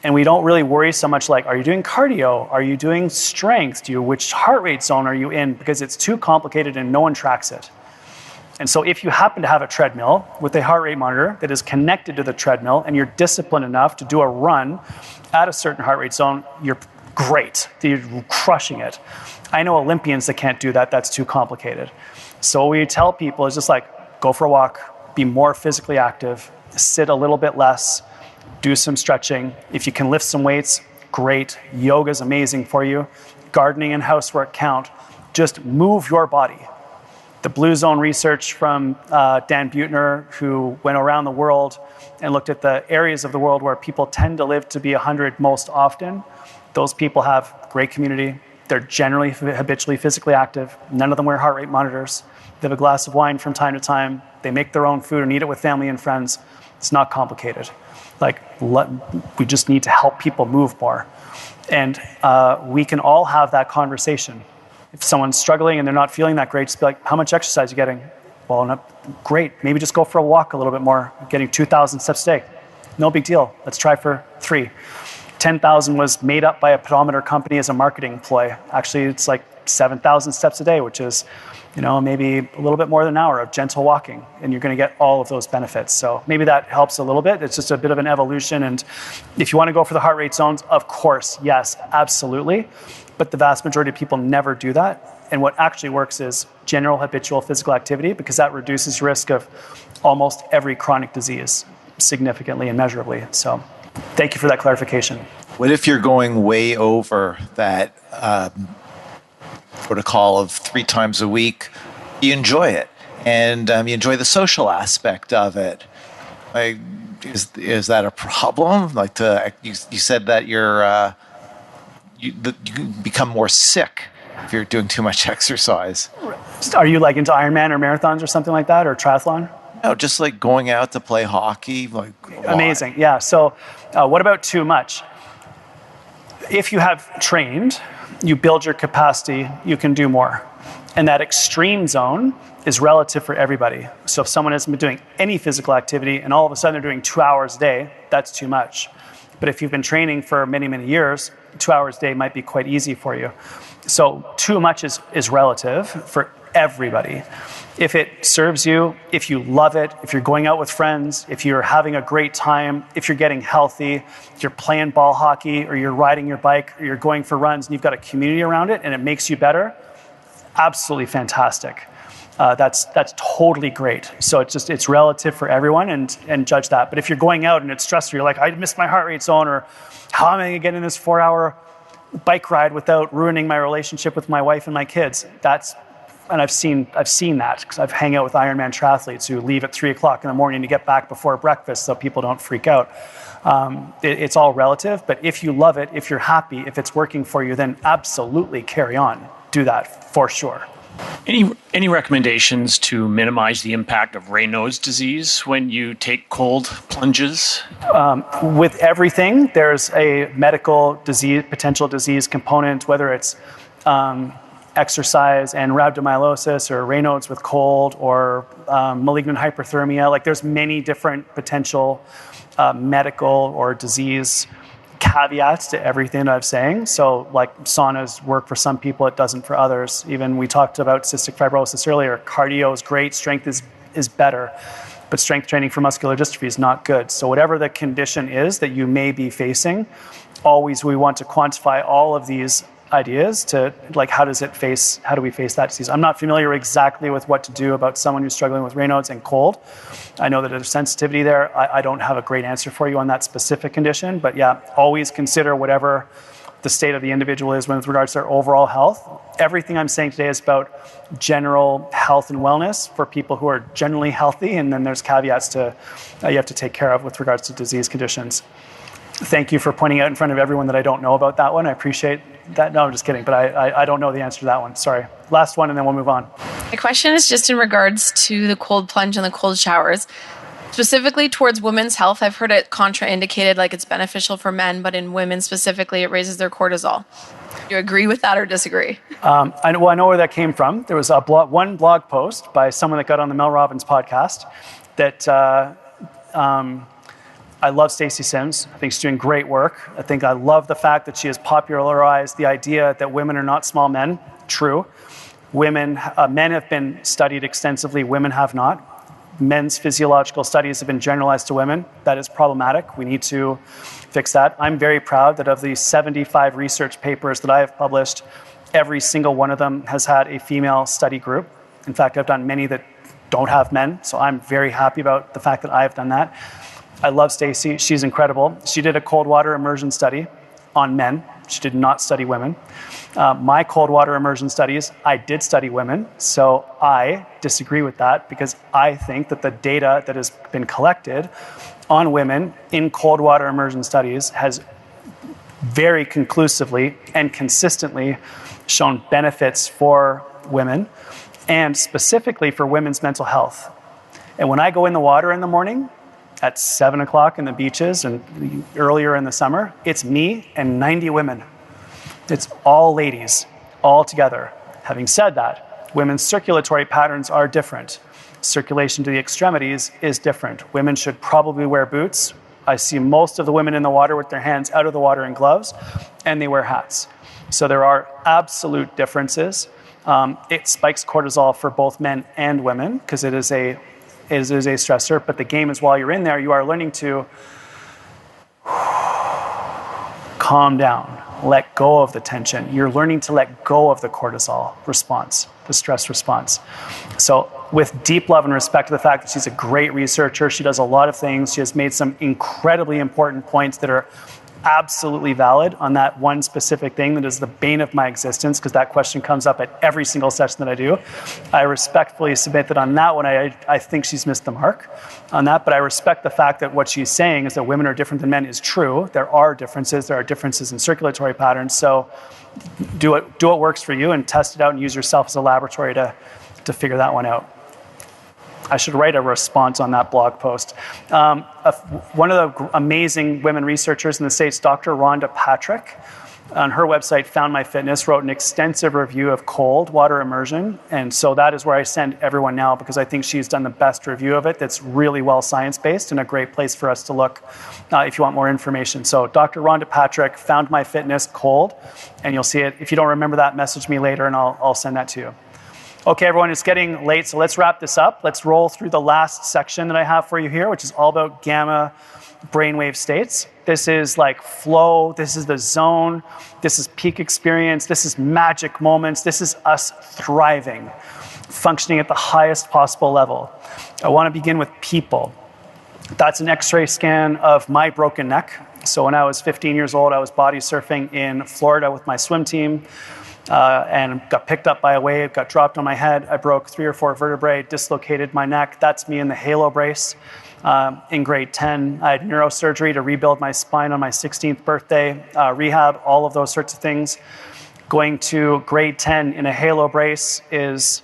[SPEAKER 3] And we don't really worry so much like, are you doing cardio? Are you doing strength? Which heart rate zone are you in? Because it's too complicated and no one tracks it. And so if you happen to have a treadmill with a heart rate monitor that is connected to the treadmill, and you're disciplined enough to do a run at a certain heart rate zone, you're great. You're crushing it. I know Olympians that can't do that. That's too complicated. So what we tell people is just like, go for a walk, be more physically active, sit a little bit less, do some stretching. If you can lift some weights, great. Yoga is amazing for you. Gardening and housework count. Just move your body. The Blue Zone research from Dan Buettner, who went around the world and looked at the areas of the world where people tend to live to be 100 most often. Those people have great community. They're generally habitually physically active. None of them wear heart rate monitors. They have a glass of wine from time to time. They make their own food and eat it with family and friends. It's not complicated. Like, we just need to help people move more. And we can all have that conversation. If someone's struggling and they're not feeling that great, just be like, how much exercise are you getting? Well, not great. Maybe just go for a walk a little bit more. Getting 2,000 steps a day. No big deal. Let's try for 3. 10,000 was made up by a pedometer company as a marketing ploy. Actually, it's like 7,000 steps a day, which is, maybe a little bit more than an hour of gentle walking, and you're going to get all of those benefits. So maybe that helps a little bit. It's just a bit of an evolution. And if you want to go for the heart rate zones, of course, yes, absolutely. But the vast majority of people never do that. And what actually works is general habitual physical activity, because that reduces risk of almost every chronic disease significantly and measurably. So thank you for that clarification.
[SPEAKER 10] What if you're going way over that protocol of 3 times a week? You enjoy it, and you enjoy the social aspect of it. Like, is that a problem? Like, you said that you become more sick if you're doing too much exercise.
[SPEAKER 3] Are you like into Ironman or marathons or something like that, or triathlon?
[SPEAKER 10] No, just like going out to play hockey. Like,
[SPEAKER 3] amazing, yeah. So, what about too much? If you have trained, you build your capacity, you can do more. And that extreme zone is relative for everybody. So if someone hasn't been doing any physical activity and all of a sudden they're doing 2 hours a day, that's too much. But if you've been training for many, many years, 2 hours a day might be quite easy for you. So too much is relative for everybody. If it serves you, if you love it, if you're going out with friends, if you're having a great time, if you're getting healthy, if you're playing ball hockey, or you're riding your bike, or you're going for runs and you've got a community around it and it makes you better, absolutely fantastic. That's totally great. So it's relative for everyone, and judge that. But if you're going out and it's stressful, you're like, I missed my heart rate zone, or how am I going to get in this 4-hour bike ride without ruining my relationship with my wife and my kids? And I've seen that, because I've hung out with Ironman triathletes who leave at 3:00 in the morning to get back before breakfast, so people don't freak out. It's all relative, but if you love it, if you're happy, if it's working for you, then absolutely carry on. Do that for sure.
[SPEAKER 7] Any recommendations to minimize the impact of Raynaud's disease when you take cold plunges?
[SPEAKER 3] With everything, there's a medical disease, potential disease component, whether it's exercise and rhabdomyolysis, or Raynaud's with cold, or malignant hyperthermia. Like, there's many different potential medical or disease caveats to everything that I'm saying. So, like, saunas work for some people, it doesn't for others. Even we talked about cystic fibrosis earlier. Cardio is great, strength is better, but strength training for muscular dystrophy is not good. So whatever the condition is that you may be facing, always we want to quantify all of these ideas to, like, how do we face that disease? I'm not familiar exactly with what to do about someone who's struggling with Raynaud's and cold. I know that there's sensitivity there. I don't have a great answer for you on that specific condition, but yeah, always consider whatever the state of the individual is with regards to their overall health. Everything I'm saying today is about general health and wellness for people who are generally healthy, and then there's caveats to you have to take care of with regards to disease conditions. Thank you for pointing out in front of everyone that I don't know about that one. I appreciate that. No, I'm just kidding, but I don't know the answer to that one. Sorry. Last one, and then we'll move on.
[SPEAKER 11] My question is just in regards to the cold plunge and the cold showers, specifically towards women's health. I've heard it contraindicated, like it's beneficial for men, but in women specifically, it raises their cortisol. Do you agree with that or disagree?
[SPEAKER 3] I know where that came from. There was one blog post by someone that got on the Mel Robbins podcast that I love Stacey Sims. I think she's doing great work. I think I love the fact that she has popularized the idea that women are not small men. True. Men have been studied extensively. Women have not. Men's physiological studies have been generalized to women. That is problematic. We need to fix that. I'm very proud that of the 75 research papers that I have published, every single one of them has had a female study group. In fact, I've done many that don't have men, so I'm very happy about the fact that I have done that. I love Stacey. She's incredible. She did a cold water immersion study on men. She did not study women. My cold water immersion studies, I did study women. So I disagree with that, because I think that the data that has been collected on women in cold water immersion studies has very conclusively and consistently shown benefits for women, and specifically for women's mental health. And when I go in the water in the morning, at 7 o'clock in the beaches and earlier in the summer, it's me and 90 women. It's all ladies, all together. Having said that, women's circulatory patterns are different. Circulation to the extremities is different. Women should probably wear boots. I see most of the women in the water with their hands out of the water in gloves, and they wear hats. So there are absolute differences. It spikes cortisol for both men and women because it is a stressor, but the game is while you're in there, you are learning to calm down, let go of the tension. You're learning to let go of the cortisol response, the stress response. So with deep love and respect to the fact that she's a great researcher, she does a lot of things, she has made some incredibly important points that are absolutely valid on that one specific thing that is the bane of my existence, because that question comes up at every single session that I do. I respectfully submit that on that one, I think she's missed the mark on that, but I respect the fact that what she's saying is that women are different than men is true. There are differences in circulatory patterns, so do what works for you and test it out and use yourself as a laboratory to figure that one out. I should write a response on that blog post. One of the amazing women researchers in the States, Dr. Rhonda Patrick, on her website, Found My Fitness, wrote an extensive review of cold water immersion. And so that is where I send everyone now, because I think she's done the best review of it that's really well science-based and a great place for us to look if you want more information. So Dr. Rhonda Patrick, Found My Fitness, cold, and you'll see it. If you don't remember that, message me later and I'll send that to you. Okay, everyone, it's getting late, so let's wrap this up. Let's roll through the last section that I have for you here, which is all about gamma brainwave states. This is like flow, this is the zone, this is peak experience, this is magic moments, this is us thriving, functioning at the highest possible level. I want to begin with people. That's an X-ray scan of my broken neck. So when I was 15 years old, I was body surfing in Florida with my swim team. And got picked up by a wave, got dropped on my head. I broke 3 or 4 vertebrae, dislocated my neck. That's me in the halo brace in grade 10. I had neurosurgery to rebuild my spine on my 16th birthday, rehab, all of those sorts of things. Going to grade 10 in a halo brace is,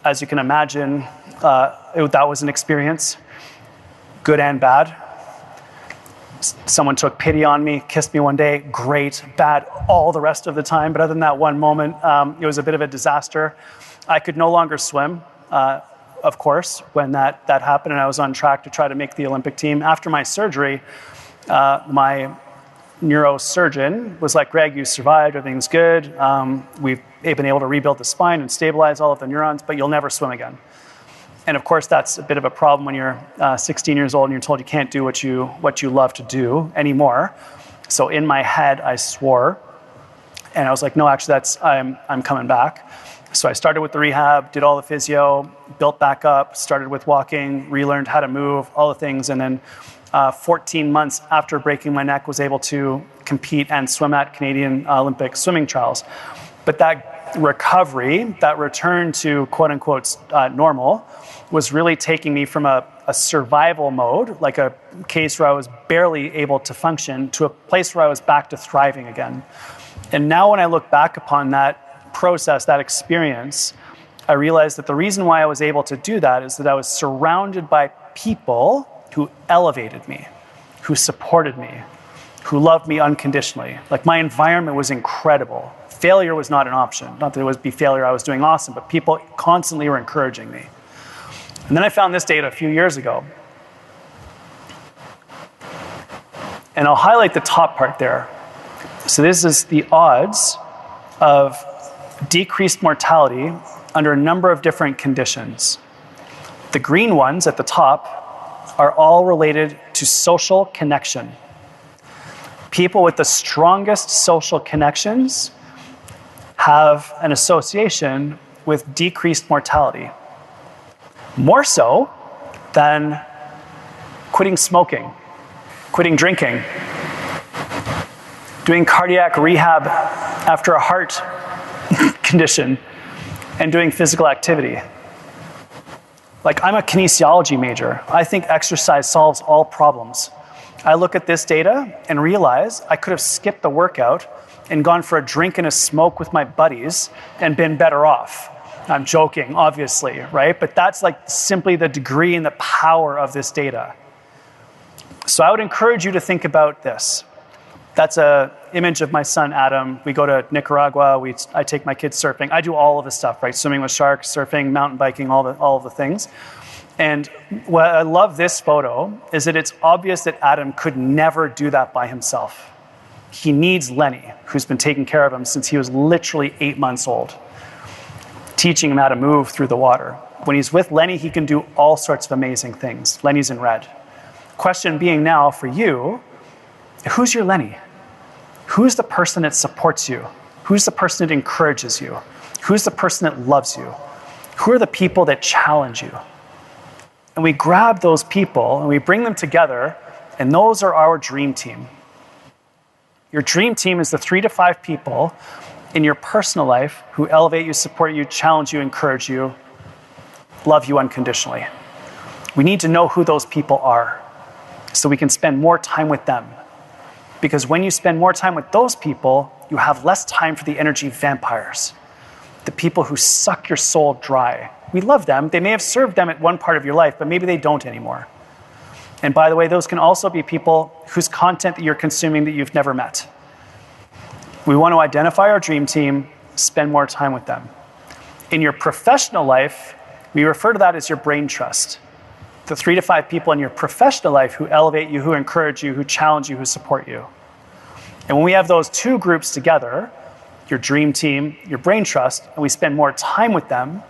[SPEAKER 3] as you can imagine, that was an experience, good and bad. Someone took pity on me, kissed me one day, great, bad, all the rest of the time. But other than that one moment, it was a bit of a disaster. I could no longer swim, of course, when that happened, and I was on track to try to make the Olympic team. After my surgery, my neurosurgeon was like, Greg, you survived, everything's good. We've been able to rebuild the spine and stabilize all of the neurons, but you'll never swim again. And of course, that's a bit of a problem when you're 16 years old and you're told you can't do what you love to do anymore. So in my head, I swore, and I was like, no, actually, I'm coming back. So I started with the rehab, did all the physio, built back up, started with walking, relearned how to move, all the things, and then 14 months after breaking my neck, was able to compete and swim at Canadian Olympic swimming trials. But that recovery, that return to quote unquote normal, was really taking me from a survival mode, like a case where I was barely able to function, to a place where I was back to thriving again. And now when I look back upon that process, that experience, I realized that the reason why I was able to do that is that I was surrounded by people who elevated me, who supported me, who loved me unconditionally. Like, my environment was incredible. Failure was not an option. Not that it would be failure, I was doing awesome, but people constantly were encouraging me. And then I found this data a few years ago. And I'll highlight the top part there. So this is the odds of decreased mortality under a number of different conditions. The green ones at the top are all related to social connection. People with the strongest social connections have an association with decreased mortality. More so than quitting smoking, quitting drinking, doing cardiac rehab after a heart condition, and doing physical activity. Like, I'm a kinesiology major. I think exercise solves all problems. I look at this data and realize I could have skipped the workout and gone for a drink and a smoke with my buddies and been better off. I'm joking, obviously, right? But that's like simply the degree and the power of this data, So I would encourage you to think about this. That's an image of my son, Adam. We go to Nicaragua. I take my kids surfing. I do all of this stuff, right? Swimming with sharks, surfing, mountain biking, all of the things. And what I love this photo is that it's obvious that Adam could never do that by himself. He needs Lenny, who's been taking care of him since he was literally 8 months old, teaching him how to move through the water. When he's with Lenny, he can do all sorts of amazing things. Lenny's in red. Question being now for you, who's your Lenny? Who's the person that supports you? Who's the person that encourages you? Who's the person that loves you? Who are the people that challenge you? And we grab those people and we bring them together, and those are our dream team. Your dream team is the 3 to 5 people in your personal life who elevate you, support you, challenge you, encourage you, love you unconditionally. We need to know who those people are so we can spend more time with them. Because when you spend more time with those people, you have less time for the energy vampires, the people who suck your soul dry. We love them. They may have served them at one part of your life, but maybe they don't anymore. And by the way, those can also be people whose content that you're consuming that you've never met. We want to identify our dream team, spend more time with them. In your professional life, we refer to that as your brain trust. The 3 to 5 people in your professional life who elevate you, who encourage you, who challenge you, who support you. And when we have those 2 groups together, your dream team, your brain trust, and we spend more time with them,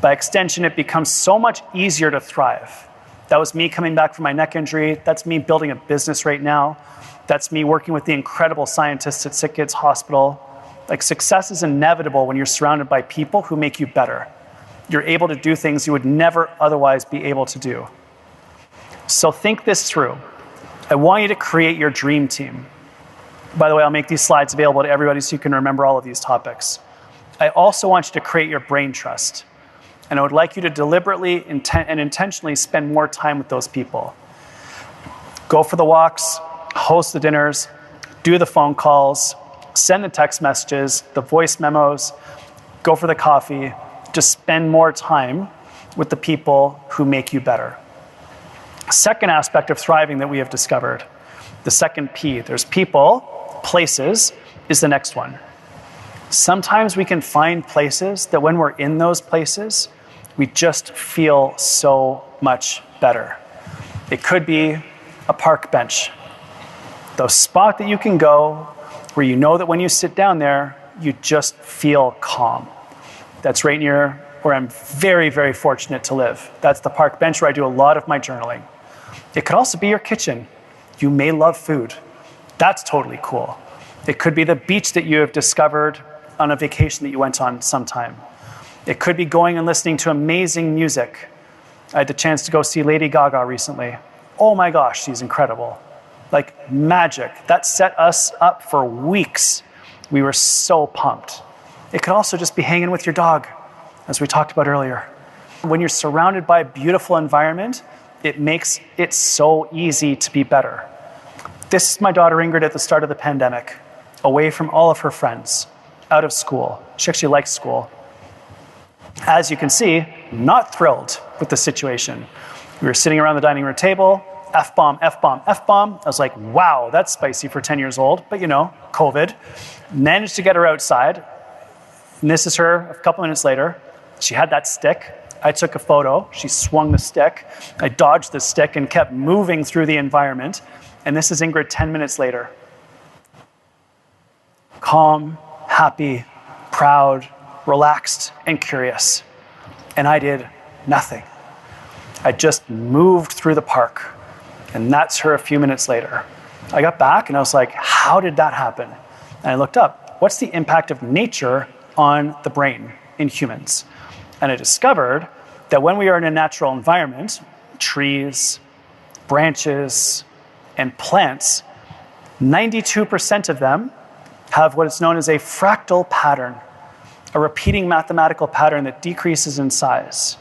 [SPEAKER 3] by extension, it becomes so much easier to thrive. That was me coming back from my neck injury. That's me building a business right now. That's me working with the incredible scientists at Sick Kids Hospital. Like, success is inevitable when you're surrounded by people who make you better. You're able to do things you would never otherwise be able to do. So think this through. I want you to create your dream team. By the way, I'll make these slides available to everybody so you can remember all of these topics. I also want you to create your brain trust. And I would like you to deliberately and intentionally spend more time with those people. Go for the walks, host the dinners, do the phone calls, send the text messages, the voice memos, go for the coffee. Just spend more time with the people who make you better. Second aspect of thriving that we have discovered, the second P, there's people, places is the next one. Sometimes we can find places that when we're in those places, we just feel so much better. It could be a park bench, the spot that you can go where you know that when you sit down there, you just feel calm. That's right near where I'm very, very fortunate to live. That's the park bench where I do a lot of my journaling. It could also be your kitchen. You may love food. That's totally cool. It could be the beach that you have discovered on a vacation that you went on sometime. It could be going and listening to amazing music. I had the chance to go see Lady Gaga recently. Oh my gosh, she's incredible. Like magic. That set us up for weeks. We were so pumped. It could also just be hanging with your dog, as we talked about earlier. When you're surrounded by a beautiful environment, it makes it so easy to be better. This is my daughter Ingrid at the start of the pandemic, away from all of her friends, out of school. She actually likes school. As you can see, not thrilled with the situation. We were sitting around the dining room table, F-bomb, F-bomb, F-bomb. I was like, wow, that's spicy for 10 years old, but you know, COVID. Managed to get her outside. And this is her a couple minutes later. She had that stick. I took a photo. She swung the stick. I dodged the stick and kept moving through the environment. And this is Ingrid 10 minutes later. Calm, happy, proud, relaxed, and curious. And I did nothing. I just moved through the park. And that's her a few minutes later. I got back and I was like, how did that happen? And I looked up, what's the impact of nature on the brain in humans? And I discovered that when we are in a natural environment, trees, branches, and plants, 92% of them have what is known as a fractal pattern, a repeating mathematical pattern that decreases in size.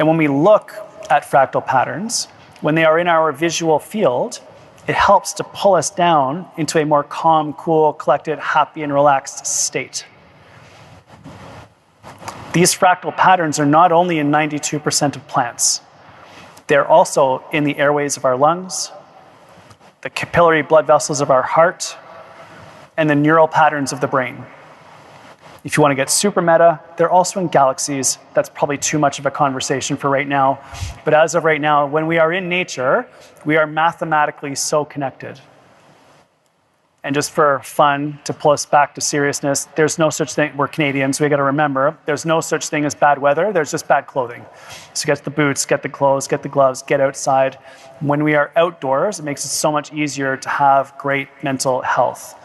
[SPEAKER 3] And when we look at fractal patterns, when they are in our visual field, it helps to pull us down into a more calm, cool, collected, happy, and relaxed state. These fractal patterns are not only in 92% of plants, they're also in the airways of our lungs, the capillary blood vessels of our heart, and the neural patterns of the brain. If you want to get super meta, they're also in galaxies. That's probably too much of a conversation for right now. But as of right now, when we are in nature, we are mathematically so connected. And just for fun, to pull us back to seriousness, there's no such thing, we're Canadians, we got to remember, there's no such thing as bad weather, there's just bad clothing. So get the boots, get the clothes, get the gloves, get outside. When we are outdoors, it makes it so much easier to have great mental health.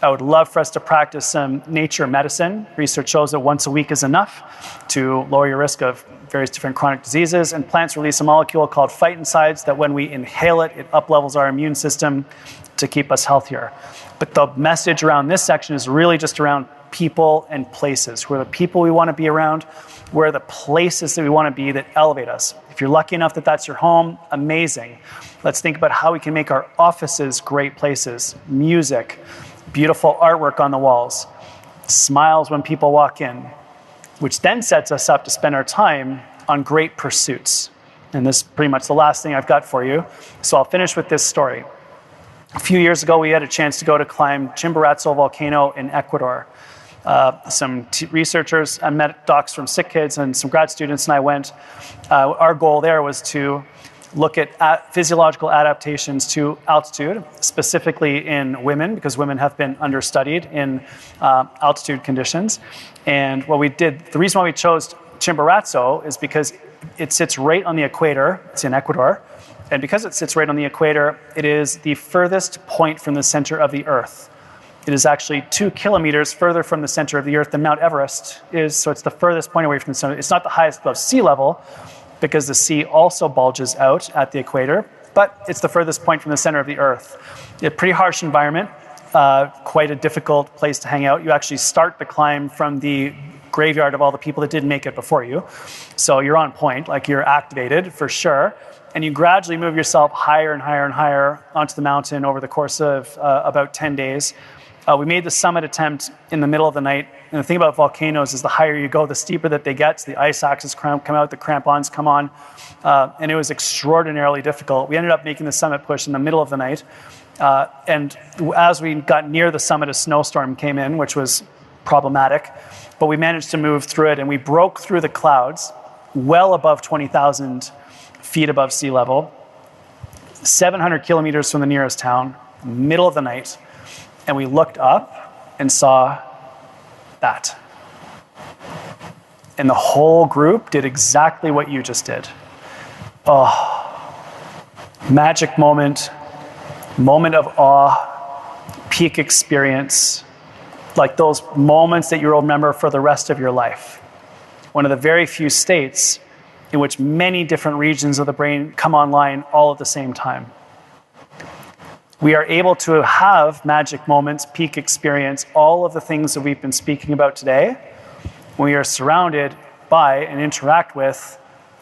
[SPEAKER 3] I would love for us to practice some nature medicine. Research shows that once a week is enough to lower your risk of various different chronic diseases. And plants release a molecule called phytoncides that when we inhale it, it uplevels our immune system to keep us healthier. But the message around this section is really just around people and places. Who are the people we want to be around? Where are the places that we want to be that elevate us? If you're lucky enough that that's your home, amazing. Let's think about how we can make our offices great places. Music, beautiful artwork on the walls, smiles when people walk in, which then sets us up to spend our time on great pursuits. And this is pretty much the last thing I've got for you. So I'll finish with this story. A few years ago, we had a chance to go to climb Chimborazo volcano in Ecuador. Some researchers, I met docs from Sick Kids and some grad students, and I went. Our goal there was to look at physiological adaptations to altitude, specifically in women, because women have been understudied in altitude conditions. And what we did, the reason why we chose Chimborazo is because it sits right on the equator. It's in Ecuador. And because it sits right on the equator, it is the furthest point from the center of the Earth. It is actually 2 kilometers further from the center of the Earth than Mount Everest is, so it's the furthest point away from the center. It's not the highest above sea level, because the sea also bulges out at the equator, but it's the furthest point from the center of the Earth. A pretty harsh environment, quite a difficult place to hang out. You actually start the climb from the graveyard of all the people that didn't make it before you. So you're on point, like you're activated for sure. And you gradually move yourself higher and higher and higher onto the mountain over the course of about 10 days. We made the summit attempt in the middle of the night. And the thing about volcanoes is the higher you go, the steeper that they get. So the ice axes come out, the crampons come on. And it was extraordinarily difficult. We ended up making the summit push in the middle of the night. And as we got near the summit, a snowstorm came in, which was problematic. But we managed to move through it, and we broke through the clouds well above 20,000 feet above sea level, 700 kilometers from the nearest town, middle of the night, and we looked up and saw that. And the whole group did exactly what you just did. Oh, magic moment, moment of awe, peak experience, like those moments that you'll remember for the rest of your life. One of the very few states in which many different regions of the brain come online all at the same time. We are able to have magic moments, peak experience, all of the things that we've been speaking about today, when we are surrounded by and interact with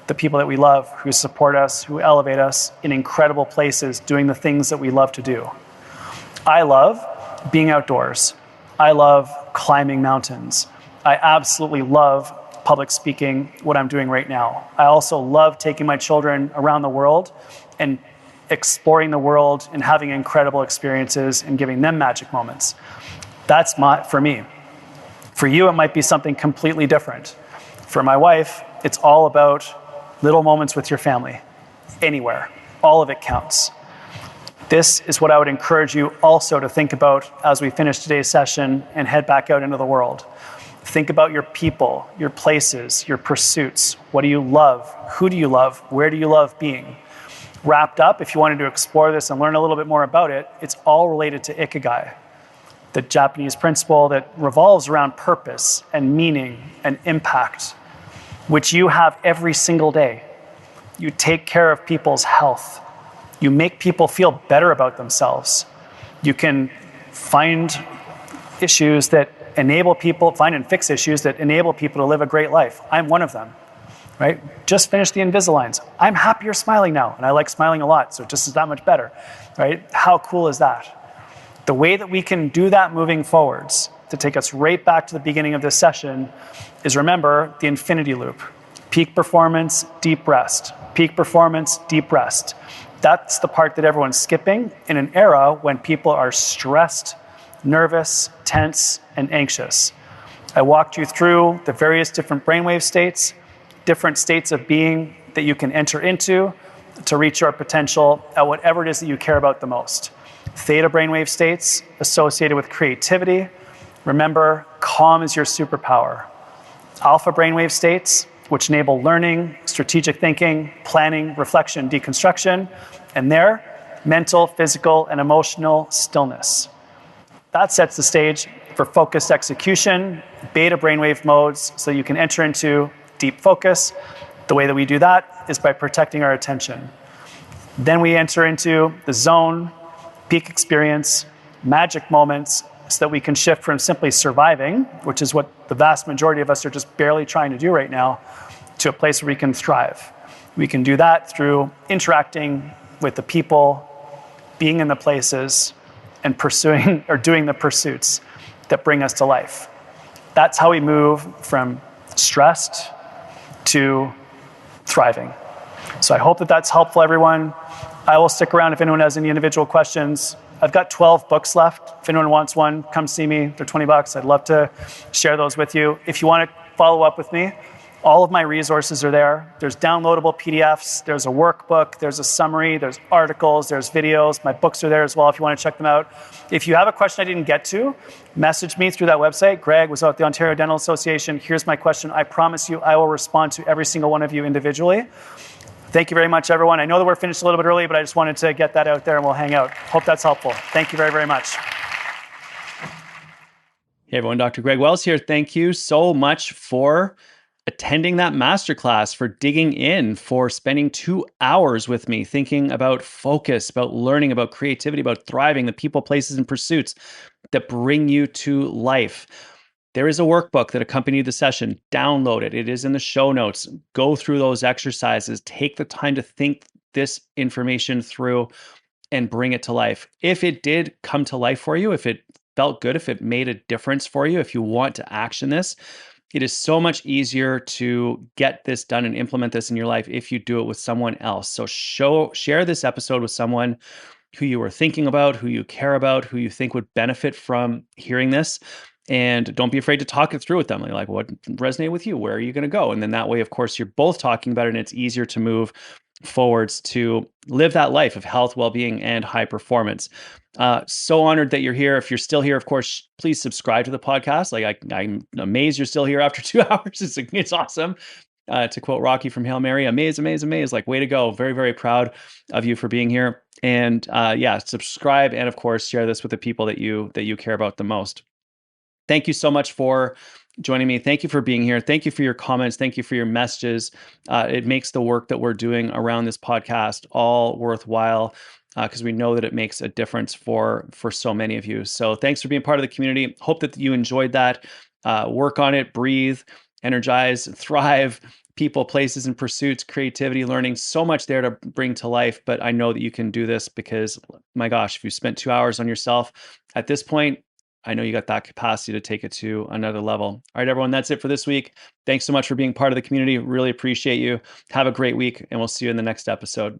[SPEAKER 3] the people that we love, who support us, who elevate us in incredible places, doing the things that we love to do. I love being outdoors. I love climbing mountains. I absolutely love public speaking, what I'm doing right now. I also love taking my children around the world and exploring the world and having incredible experiences and giving them magic moments. That's for me. For you, it might be something completely different. For my wife, it's all about little moments with your family, anywhere. All of it counts. This is what I would encourage you also to think about as we finish today's session and head back out into the world. Think about your people, your places, your pursuits. What do you love? Who do you love? Where do you love being? Wrapped up, if you wanted to explore this and learn a little bit more about it, it's all related to Ikigai, the Japanese principle that revolves around purpose and meaning and impact, which you have every single day. You take care of people's health. You make people feel better about themselves. You can find issues that enable people, find and fix issues that enable people to live a great life. I'm one of them, right? Just finished the Invisaligns. I'm happier smiling now, and I like smiling a lot, so it just is that much better, right? How cool is that? The way that we can do that moving forwards, to take us right back to the beginning of this session, is remember the infinity loop. Peak performance, deep rest. Peak performance, deep rest. That's the part that everyone's skipping in an era when people are stressed, nervous, tense, and anxious. I walked you through the various different brainwave states, different states of being that you can enter into to reach your potential at whatever it is that you care about the most. Theta brainwave states associated with creativity. Remember, calm is your superpower. Alpha brainwave states, which enable learning, strategic thinking, planning, reflection, deconstruction, and their mental, physical, and emotional stillness. That sets the stage for focused execution, beta brainwave modes, so you can enter into deep focus. The way that we do that is by protecting our attention. Then we enter into the zone, peak experience, magic moments, so that we can shift from simply surviving, which is what the vast majority of us are just barely trying to do right now, to a place where we can thrive. We can do that through interacting with the people, being in the places, and pursuing or doing the pursuits that bring us to life. That's how we move from stressed to thriving. So I hope that that's helpful, everyone. I will stick around if anyone has any individual questions. I've got 12 books left. If anyone wants one, come see me. They're $20. I'd love to share those with you. If you want to follow up with me, all of my resources are there. There's downloadable PDFs, there's a workbook, there's a summary, there's articles, there's videos. My books are there as well if you want to check them out. If you have a question I didn't get to, message me through that website. Greg was out at the Ontario Dental Association. Here's my question. I promise you I will respond to every single one of you individually. Thank you very much, everyone. I know that we're finished a little bit early, but I just wanted to get that out there and we'll hang out. Hope that's helpful. Thank you very, very much.
[SPEAKER 1] Hey everyone, Dr. Greg Wells here. Thank you so much for attending that masterclass, for digging in, for spending 2 hours with me, thinking about focus, about learning, about creativity, about thriving, the people, places, and pursuits that bring you to life. There is a workbook that accompanied the session. Download it. It is in the show notes. Go through those exercises. Take the time to think this information through and bring it to life. If it did come to life for you, if it felt good, if it made a difference for you, if you want to action this, it is so much easier to get this done and implement this in your life if you do it with someone else. So share this episode with someone who you are thinking about, who you care about, who you think would benefit from hearing this. And don't be afraid to talk it through with them. Like, what resonated with you? Where are you going to go? And then that way, of course, you're both talking about it and it's easier to move forwards to live that life of health, well-being, and high performance. So honored that you're here. If you're still here, of course, please subscribe to the podcast. Like I'm amazed you're still here after 2 hours. It's awesome. To quote Rocky from Hail Mary, amaze, amaze, amaze. Like, way to go. Very, very proud of you for being here. And subscribe. And of course, share this with the people that you care about the most. Thank you so much for joining me. Thank you for being here. Thank you for your comments. Thank you for your messages. It makes the work that we're doing around this podcast all worthwhile, because we know that it makes a difference for so many of you. So thanks for being part of the community. Hope that you enjoyed that. Work on it, breathe, energize, thrive, people, places, and pursuits, creativity, learning, so much there to bring to life. But I know that you can do this because, my gosh, if you spent 2 hours on yourself at this point, I know you got that capacity to take it to another level. All right, everyone, that's it for this week. Thanks so much for being part of the community. Really appreciate you. Have a great week, and we'll see you in the next episode.